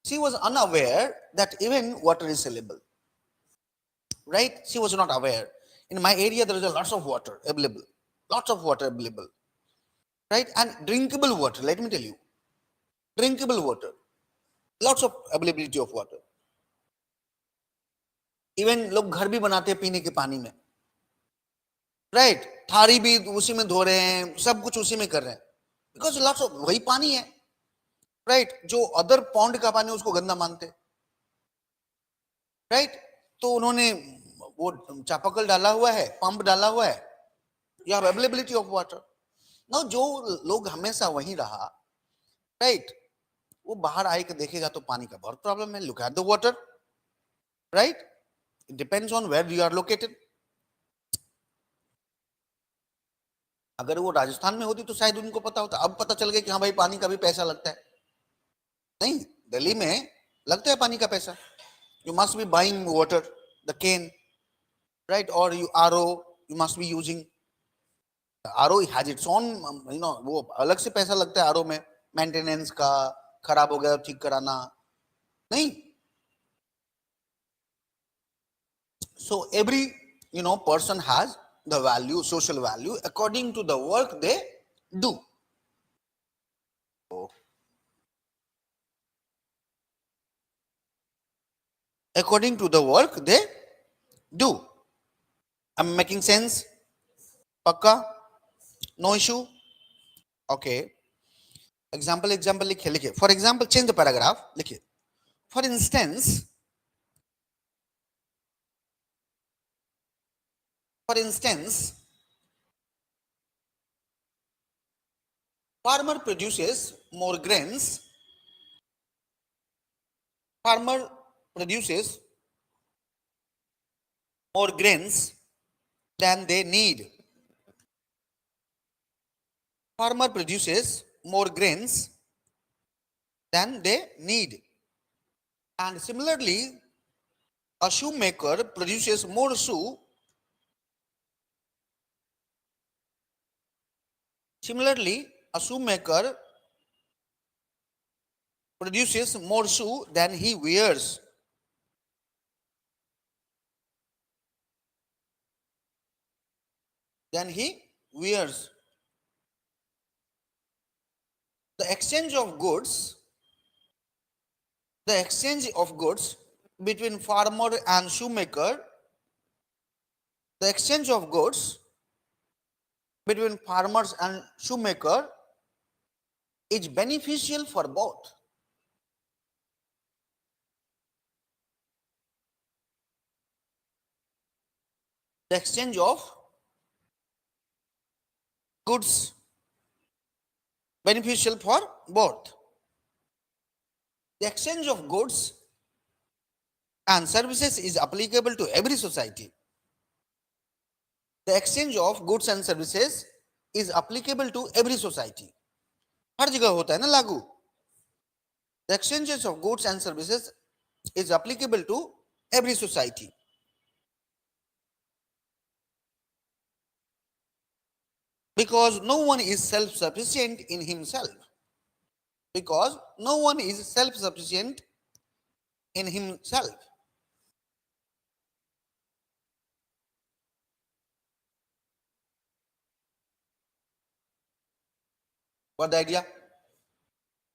She was unaware that even water is sellable. Right? She was not aware. In my area, there is a lots of water available. Lots of water available. Right? And drinkable water, let me tell you. Drinkable water. Lots of availability of water. Even लोग घर भी बनाते हैं पीने के पानी में. Right? थारी भी उसी में धो रहे हैं, सब कुछ उसी में कर रहे हैं. Because lots of वही पानी है. Right? जो अदर पॉन्ड का पानी उसको गंदा मानते. Right? तो उन्होंने वो चापाकल डाला हुआ है, पंप डाला हुआ है. You have availability of water. Now जो लोग हमेशा वहीं रहा, right? वो बाहर आए के देखेगा तो पानी का बहुत प्रॉब्लम है. Look at the water, right? It depends on where you are located. अगर वो राजस्थान में होती तो शायद उनको पता होता. अब पता चल गया कि हाँ भाई पानी का भी पैसा लगता है. नहीं, दिल्ली में लगता है पानी का पैसा. You must be buying water, the cane, right? Or you RO, you must be using. RO has its own, वो अलग से पैसा लगता है RO में, मेंटेनेंस का, खराब हो गया ठीक कराना. नहीं. So every person has the value, social value, according to the work they do. According to the work they do. I'm making sense? Pakka? No issue? Okay. Example लिखिए. For example, change the paragraph. लिखिए. For instance, farmer produces more grains. Farmer produces more grains than they need. Farmer produces more grains than they need. And similarly, a shoemaker produces more shoe. Similarly, a shoemaker produces more shoe than he wears. The exchange of goods between farmer and shoemaker, the exchange of goods between farmers and shoemaker is beneficial for both. The exchange of goods beneficial for both. The exchange of goods and services is applicable to every society. The exchange of goods and services is applicable to every society. हर जगह होता है ना लागू. The exchanges of goods and services is applicable to every society. Because no one is self-sufficient in himself. Because no one is self-sufficient in himself. What the idea?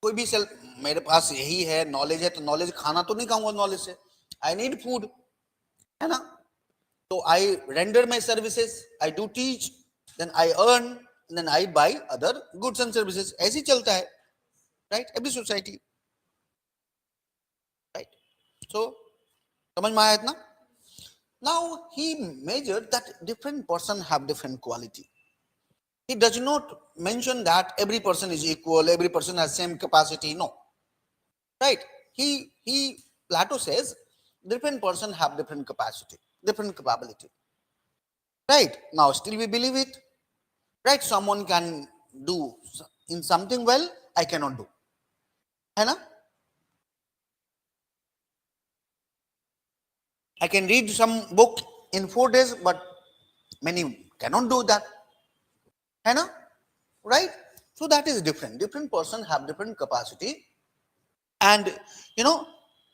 कोई भी self, मेरे पास यही है, नॉलेज है, तो नॉलेज खाना तो नहीं खाऊंगा नॉलेज से. आई नीड फूड, है ना. तो I render my services, I do teach, then I earn, then I buy other goods and services. ऐसे ही चलता है, right? Every society, right? So समझ में आया इतना? Now he measured that different person have different quality. He does not mention that every person is equal, every person has same capacity. No, right? Plato says different person have different capacity, different capability. Right? Now still we believe it. Right? Someone can do in something well, I cannot do. है ना? I can read some book in 4 days, but many cannot do that. है ना? Right? So that is different. Different person have different capacity and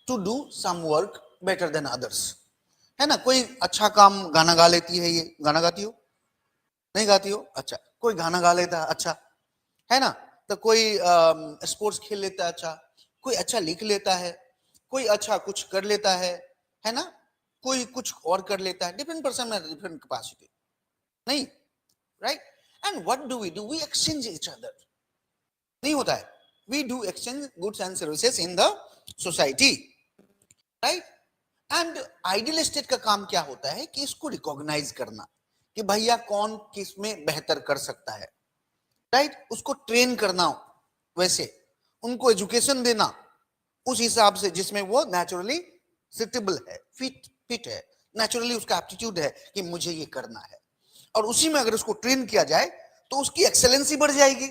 to do some work better than others. है ना, कोई अच्छा काम गाना गा लेती है, ये गाना गाती हो, नहीं गाती हो, अच्छा, कोई गाना गा लेता है अच्छा, है ना, तो कोई स्पोर्ट्स खेल लेता है अच्छा, कोई अच्छा लिख लेता है, कोई अच्छा कुछ कर लेता है ना, कोई कुछ और कर लेता है. डिफरेंट पर्सन में डिफरेंट कैपेसिटी, नहीं, right. And what do we exchange each other. नहीं होता है, we do exchange goods and services in the society, right. And ideal state का काम क्या होता है कि इसको रिकॉग्नाइज करना कि भैया कौन किस में बेहतर कर सकता है, राइट. उसको ट्रेन करना, वैसे उनको एजुकेशन देना उस हिसाब से जिसमें वो नेचुरली सिटेबल है, फिट है, नेचुरली उसका एप्टीट्यूड है कि मुझे ये करना है. और उसी में अगर उसको ट्रेन किया जाए तो उसकी एक्सेलेंसी बढ़ जाएगी,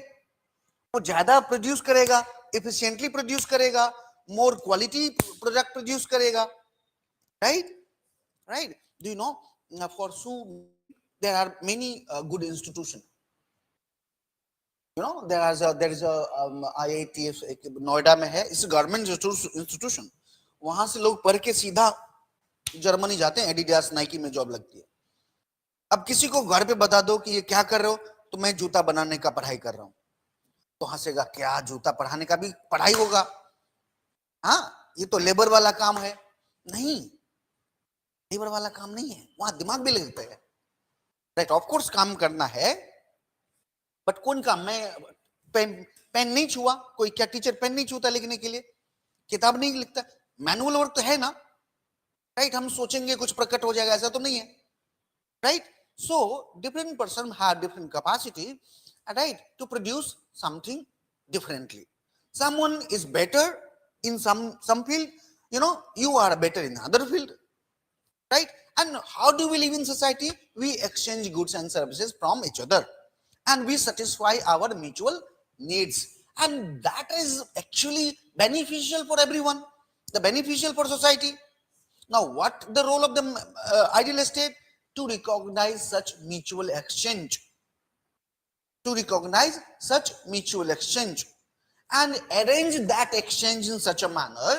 वो ज्यादा प्रोड्यूस करेगा, एफिशिएंटली प्रोड्यूस करेगा, मोर क्वालिटी प्रोडक्ट प्रोड्यूस करेगा, right. Right. Do you know, for सू there are many good institutions. there is a IIT Noida में है, इस गवर्नमेंट इंस्टीट्यूशन. वहां से लोग पढ़ के सीधा जर्मनी जाते हैं, एडिडास नाइकी में जॉब लगती है. अब किसी को घर पे बता दो कि ये क्या कर रहे हो, तो मैं जूता बनाने का पढ़ाई कर रहा हूं, तो हंसेगा, क्या जूता पढ़ाने का भी पढ़ाई होगा, हाँ ये तो लेबर वाला काम है. नहीं, लेबर वाला काम नहीं है, वहां दिमाग भी लगता है, राइट. ऑफ कोर्स काम करना है, बट कौन काम. मैं पेन नहीं छुआ, कोई क्या टीचर पेन नहीं छूता लिखने के लिए, किताब नहीं लिखता, मैनुअल वर्क तो है ना, राइट. हम सोचेंगे कुछ प्रकट हो जाएगा, ऐसा तो नहीं है, right. So different person have different capacity, right, to produce something differently. someone is better in some field, you are better in other field, right. And how do we live in society? We exchange goods and services from each other, and we satisfy our mutual needs, and that is actually beneficial for everyone, the beneficial for society. Now what the role of the ideal state? To recognize such mutual exchange, to recognize such mutual exchange and arrange that exchange in such a manner,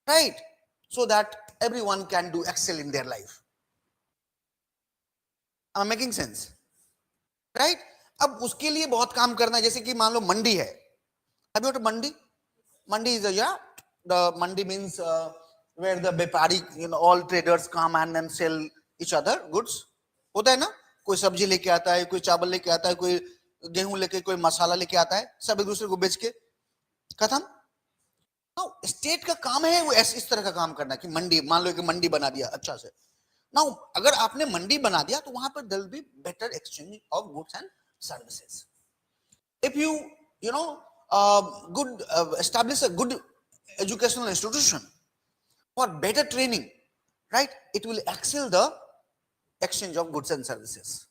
right, so that everyone can do excel in their life. Am I making sense? Right. अब उसके लिए बहुत काम करना है. जैसे कि मान लो मंडी है, अभी तो mandi is the mandi means where the vyapari, all traders come and sell each other goods. होता है ना, कोई सब्जी लेके आता है, कोई चावल लेके आता है, कोई गेहूं लेके, कोई मसाला लेके आता है, सब एक दूसरे को बेच के खत्म. स्टेट का काम है वो इस तरह का काम करना कि मंडी, मान लो कि मंडी बना दिया अच्छा से. Now, अगर आपने मंडी बना दिया तो वहां पर there will be better exchange of goods and services. If establish a good educational institution for better training, right, it will excel the exchange of goods and services,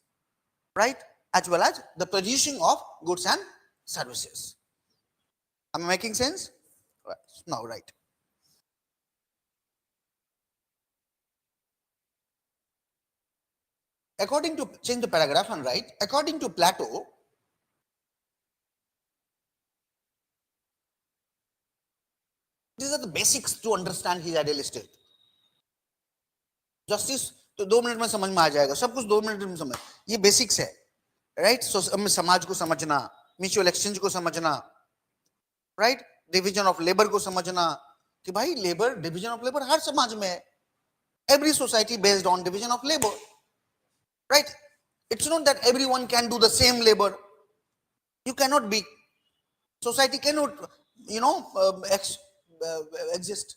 right, as well as the producing of goods and services. Am I making sense? Right. Now, right. According to, change the paragraph and write, according to Plato, these are the basics to understand his ideal state. Justice तो 2 minute में समझ में आ जाएगा, सब कुछ 2 minute में समझ, ये बेसिक्स है, राइट. समाज को समझना, म्यूचुअल एक्सचेंज को समझना, राइट, डिवीजन ऑफ लेबर को समझना कि भाई लेबर, डिवीजन ऑफ लेबर हर समाज में है. Every society based on division of labour, right. It's not that everyone can do the same labour, you can not be, society can not exist.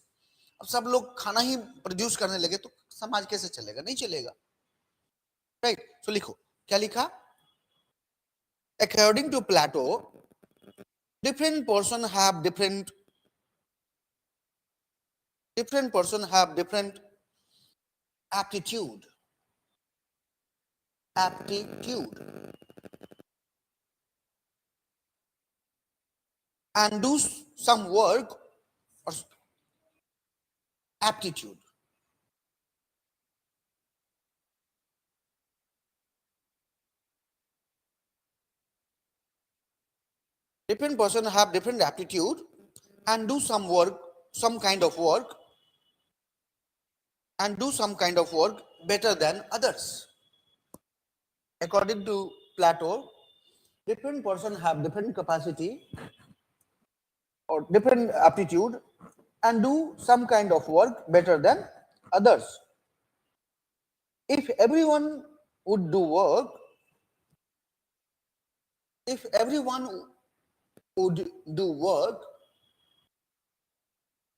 अब सब लोग खाना ही प्रोड्यूस करने लगे तो समाज कैसे चलेगा? नहीं चलेगा, राइट. सो लिखो, क्या लिखा? According to Plato, different person have different aptitude and do some work or aptitude. Different person have different aptitude and do some work, some kind of work, and do some kind of work better than others. According to Plato, different person have different capacity or different aptitude and do some kind of work better than others. If everyone would do work, if everyone would do work,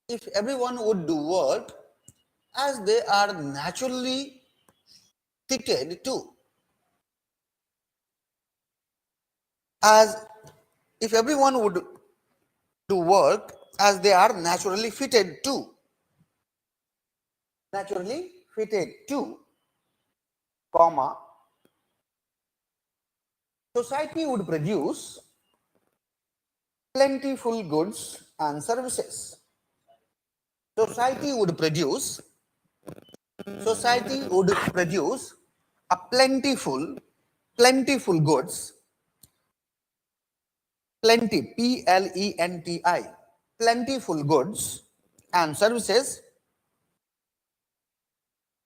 if everyone would do work as they are naturally fitted to, as if everyone would do work as they are naturally fitted to, comma, society would produce plentiful goods and services. Society would produce a plentiful goods, plenty, Plenti, plentiful goods and services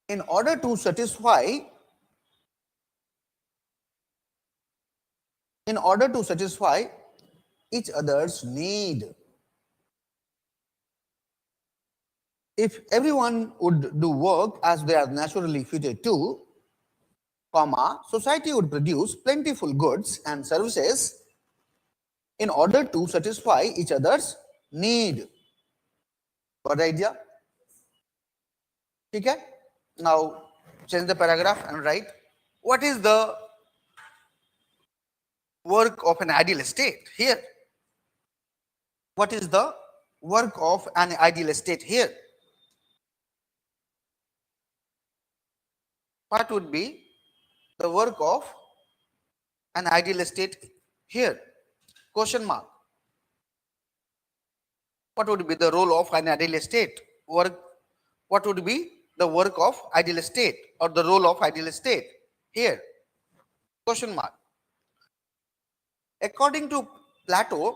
in order to satisfy each other's need. If everyone would do work as they are naturally fitted to, comma, society would produce plentiful goods and services in order to satisfy each other's need. Got the idea? Okay? Now change the paragraph and write, what is the work of an ideal state here? What is the work of an ideal state here? What would be the work of an ideal state here? Question mark. What would be the role of an ideal state? Work. What would be the work of ideal state or the role of ideal state here? Question mark. According to Plato,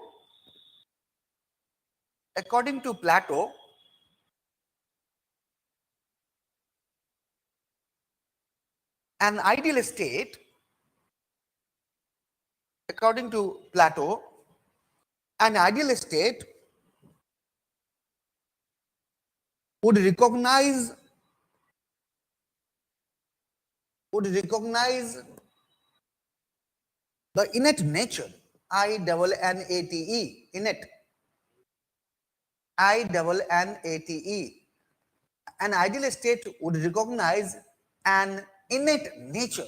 an ideal state, according to Plato, an ideal state would recognize the innate nature, INNATE, innate, INNATE. An ideal state would recognize an innate nature,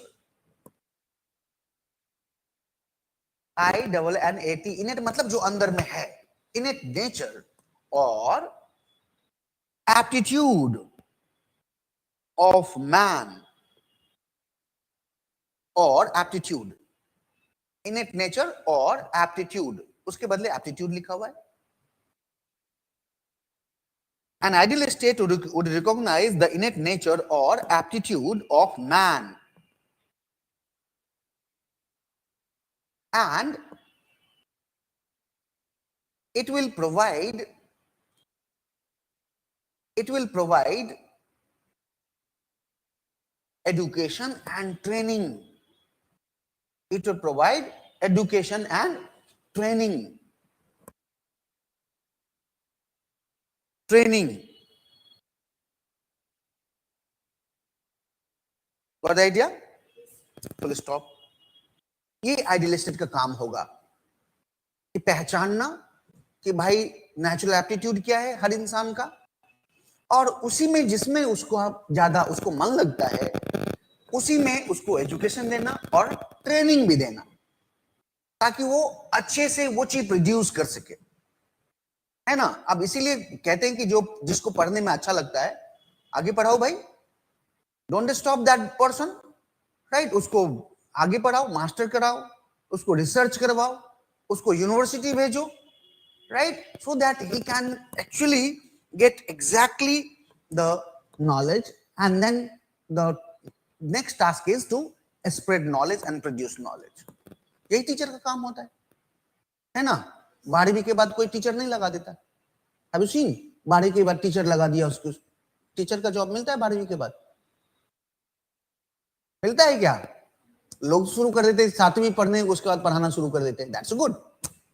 INNATE, innate मतलब जो अंदर में है, innate nature or aptitude of man, or aptitude, innate nature or aptitude, उसके बदले aptitude लिखा हुआ है. An ideal state would recognize the innate nature or aptitude of man and it will provide education and training. It will provide education and training. Got the idea? Full stop. ये idealistic का काम होगा कि पहचानना कि भाई natural aptitude क्या है हर इंसान का, और उसी में जिसमें उसको ज्यादा उसको मन लगता है उसी में उसको एजुकेशन देना और ट्रेनिंग भी देना ताकि वो अच्छे से वो चीज प्रोड्यूस कर सके, है ना. अब इसीलिए कहते हैं कि जो जिसको पढ़ने में अच्छा लगता है आगे पढ़ाओ भाई, don't stop that person, right. उसको आगे पढ़ाओ, मास्टर कराओ, उसको रिसर्च करवाओ, उसको यूनिवर्सिटी भेजो, right, so that he can actually get exactly the knowledge and then the next task is to spread knowledge and produce knowledge. यही टीचर का काम होता है है ना? 12वीं के बाद कोई टीचर नहीं लगा देता। Have you seen? 12वीं के बाद टीचर लगा दिया उसको, टीचर का जॉब मिलता है 12वीं के बाद? मिलता है क्या? लोग शुरू कर देते 7वीं पढ़ने, उसके बाद पढ़ाना शुरू कर देते हैं। That's good.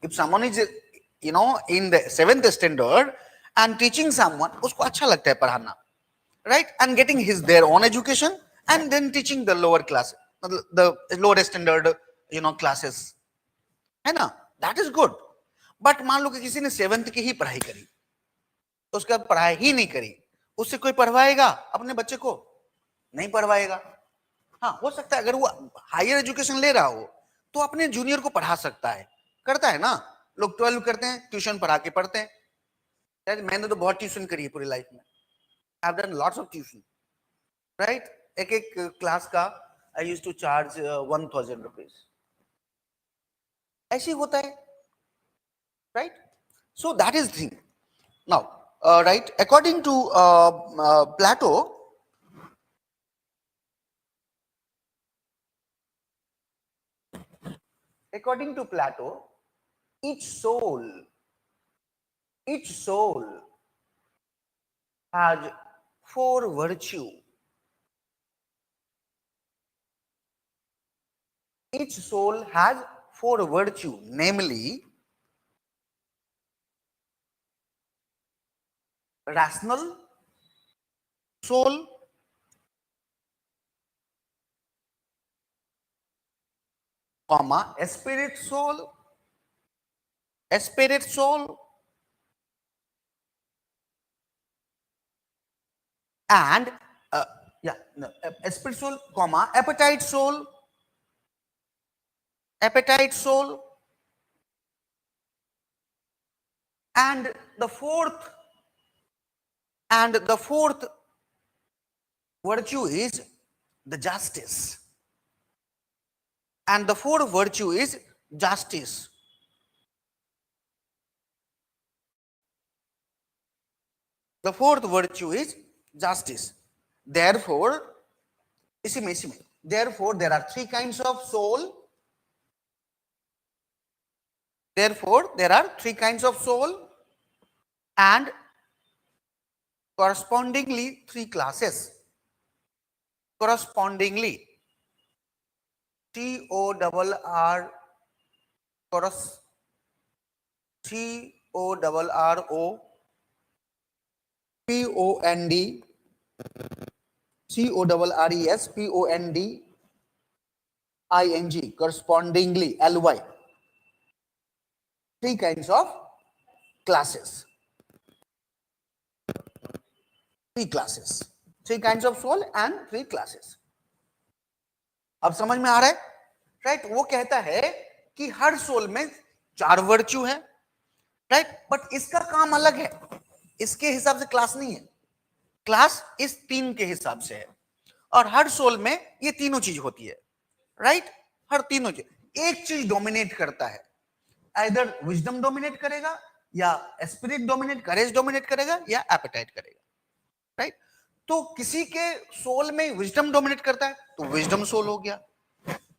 If someone is in the 7th standard and teaching someone, उसको अच्छा लगता है पढ़ाना, right? And getting his their own education and then teaching the lower class, मतलब द लोअर स्टैंडर्ड क्लासेस, है ना? That is good. बट मान लो कि किसी ने 7th की ही पढ़ाई करी, तो उसके बाद पढ़ाई ही नहीं करी, उससे कोई पढ़वाएगा अपने बच्चे को? नहीं पढ़वाएगा। हाँ, हो सकता है अगर वो हायर एजुकेशन ले रहा हो तो अपने जूनियर को पढ़ा सकता है, करता है ना लोग। 12 करते हैं, ट्यूशन पढ़ा के पढ़ते हैं। मैंने तो बहुत ट्यूशन करी है पूरी लाइफ में। I have done lots of tuition, right? एक एक क्लास का I used to charge 1000 rupees. ऐसे होता है, right? So that is thing. Now right, according to Plato, according to Plato, each soul has 4 virtue. Each soul has 4 virtue, namely rational soul, comma, spirit soul, and spirit soul, comma, appetite soul, and the fourth virtue is the justice. And the fourth virtue is justice. The fourth virtue is justice. Therefore, therefore there are 3 kinds of soul. Therefore, there are 3 kinds of soul and correspondingly 3 classes. Correspondingly, TORR, TORRO, POND, CORRES, PONDING, correspondingly, LY. 3 kinds of classes. 3 classes. 3 kinds of soul and 3 classes. अब समझ में आ रहा है, right? वो कहता है कि हर soul में 4 वर्च्यू है, राइट? बट इसका काम अलग है, इसके हिसाब से क्लास नहीं है। क्लास इस 3 के हिसाब से है, और हर सोल में ये तीनों चीज होती है, राइट? हर तीनों चीज, एक चीज डोमिनेट करता है, आइदर विजडम डोमिनेट करेगा, या स्पिरिट डोमिनेट, करेज डोमिनेट करेगा, या एपेटाइट करेगा, राइट? तो किसी के सोल में विजडम डोमिनेट करता है तो विजडम सोल हो गया,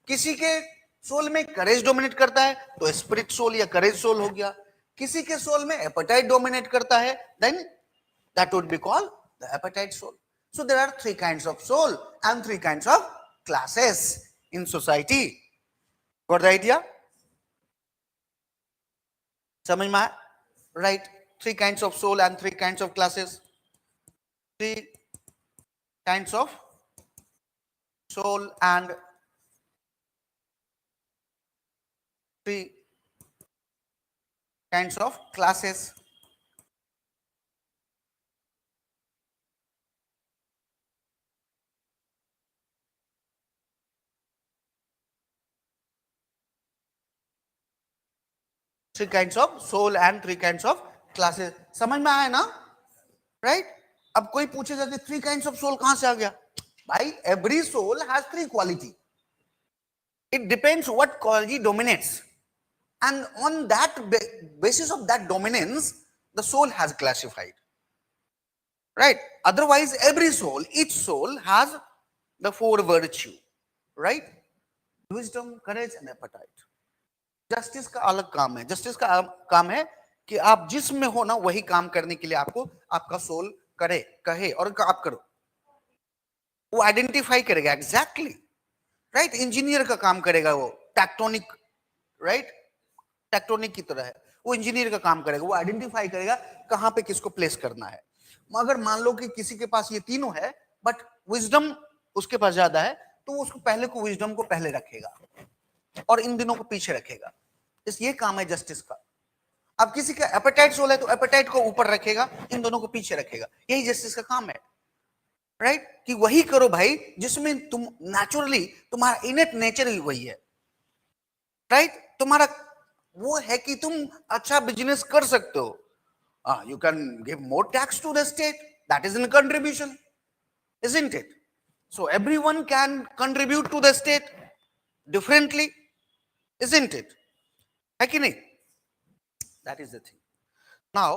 किसी के सोल में करेज डोमिनेट करता है तो स्पिरिट सोल या करेज सोल हो गया, किसी के सोल में एपेटाइट डोमिनेट करता है, then that would be called the appetite soul. So there are 3 kinds of soul and 3 kinds of classes in society. Got the idea? समझ में आया? Right? 3 kinds of soul and 3 kinds of classes. 3 kinds of soul and 3 kinds of classes. Three kinds of soul and 3 kinds of classes. समझ में आया ना? Right? अब कोई पूछेगा कि 3 kinds of soul कहां से आ गया? भाई, every soul has 3 quality. It depends what quality dominates, and on that basis of that dominance, the soul has classified. Right? Otherwise, every soul, each soul has the 4 virtue. Right? Wisdom, courage, and appetite. Justice का अलग काम है। Justice का काम है कि आप जिसमें हो ना वही काम करने के लिए आपको आपका सोल करे, कहे और आप करो। वो आइडेंटिफाई करेगा, एग्जैक्टली राइट। इंजीनियर का काम करेगा वो, टेक्टोनिक, राइट, टेक्टोनिक की तरह है वो। इंजीनियर का काम करेगा, वो आइडेंटिफाई करेगा कहां पे किसको प्लेस करना है। मगर मान लो कि किसी के पास ये तीनों है बट विजडम उसके पास ज्यादा है, तो वो उसको पहले को विजडम को पहले रखेगा और इन दिनों को पीछे रखेगा। इस ये काम है जस्टिस का। अब किसी का एपेटाइट सोल है तो एपेटाइट को ऊपर रखेगा, इन दोनों को पीछे रखेगा। यही जस्टिस का काम है, राइट। कि वही करो भाई जिसमें तुम नेचुरली, तुम्हारा इनेट नेचर ही वही है, राइट। तुम्हारा वो है कि तुम अच्छा बिजनेस कर सकते हो। You can give more tax to the state, that is in contribution, isn't it? So everyone can contribute to the state differently, isn't it? है कि नहीं? That is the thing. Now,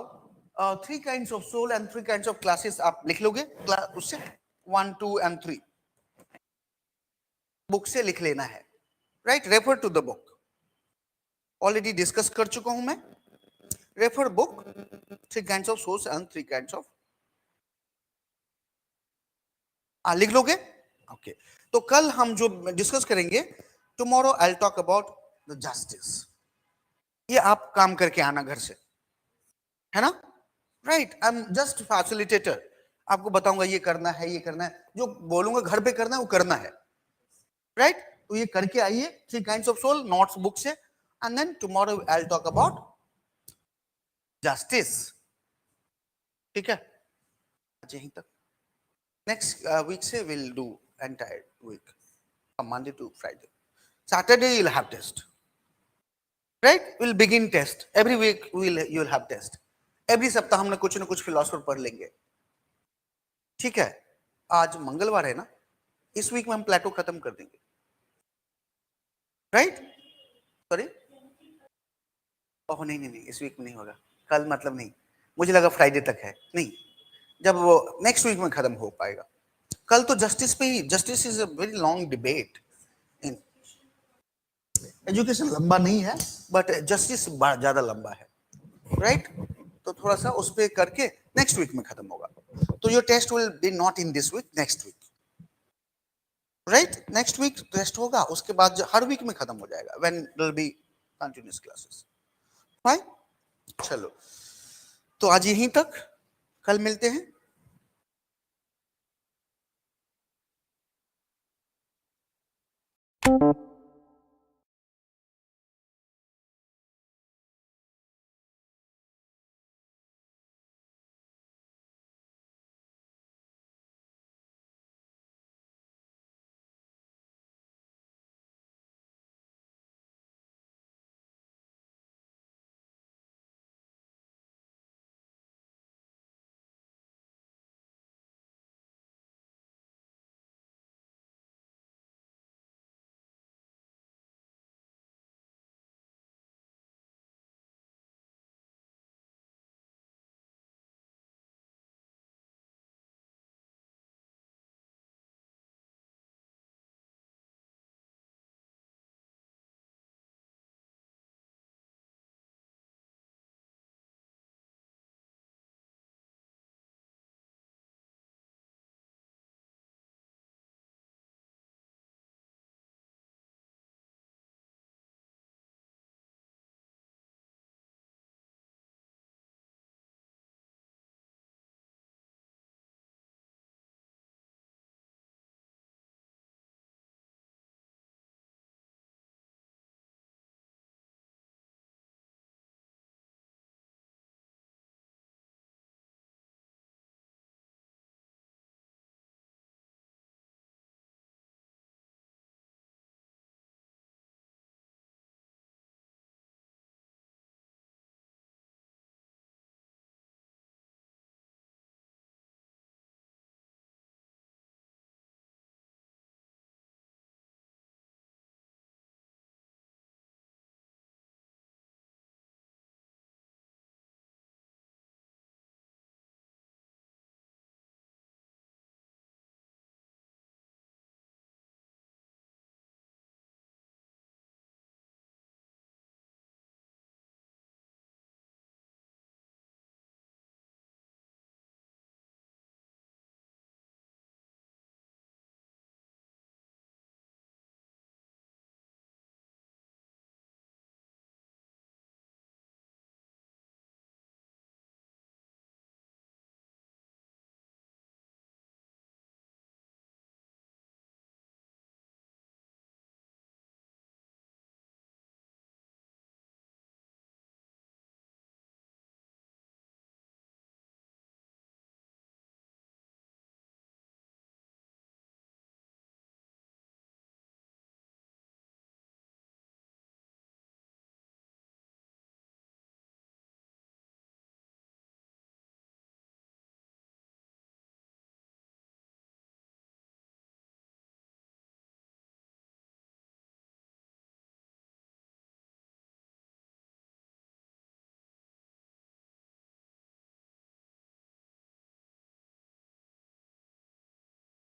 three kinds of soul and three kinds of classes आप लिख लोगे उससे 1, 2 and 3 book से लिख लेना है, right. Refer to the book, already discuss कर चुका हूं मैं। Refer book, three kinds of souls and three kinds of, लिख लोगे, ओके। तो कल हम जो डिस्कस करेंगे, tomorrow I will talk about the justice. ये आप काम करके आना घर से, है ना, right. I am just facilitator, आपको बताऊंगा ये करना है, ये करना है, जो बोलूंगा घर पे करना है वो करना है, राइट। तो ये करके आइए three kinds of soul, notes book से, and then tomorrow I will talk about justice, ठीक है। आज यहीं तक, नेक्स्ट वीक से will do entire week, Monday to Friday. Saturday you will have test, right. Will begin test every week, you will have test every सप्ताह। हमने कुछ ना कुछ फिलोसफर पढ़ लेंगे, ठीक है। आज मंगलवार है ना, इस वीक में हम प्लेटो खत्म कर देंगे, राइट। सॉरी, ओह नहीं नहीं नहीं, इस वीक में नहीं होगा, कल मतलब नहीं, मुझे लगा फ्राइडे तक है, नहीं, जब वो नेक्स्ट वीक में खत्म हो पाएगा। कल तो जस्टिस पे ही, justice is a very long debate in education, लंबा नहीं है बट जस्टिस ज्यादा लंबा है, राइट। तो थोड़ा सा उस पर करके नेक्स्ट वीक में खत्म होगा। तो your test will be not in this week, next week, right. Next week test होगा, उसके बाद हर वीक में खत्म हो जाएगा, when will be continuous classes, fine. चलो, तो आज यहीं तक, कल मिलते हैं।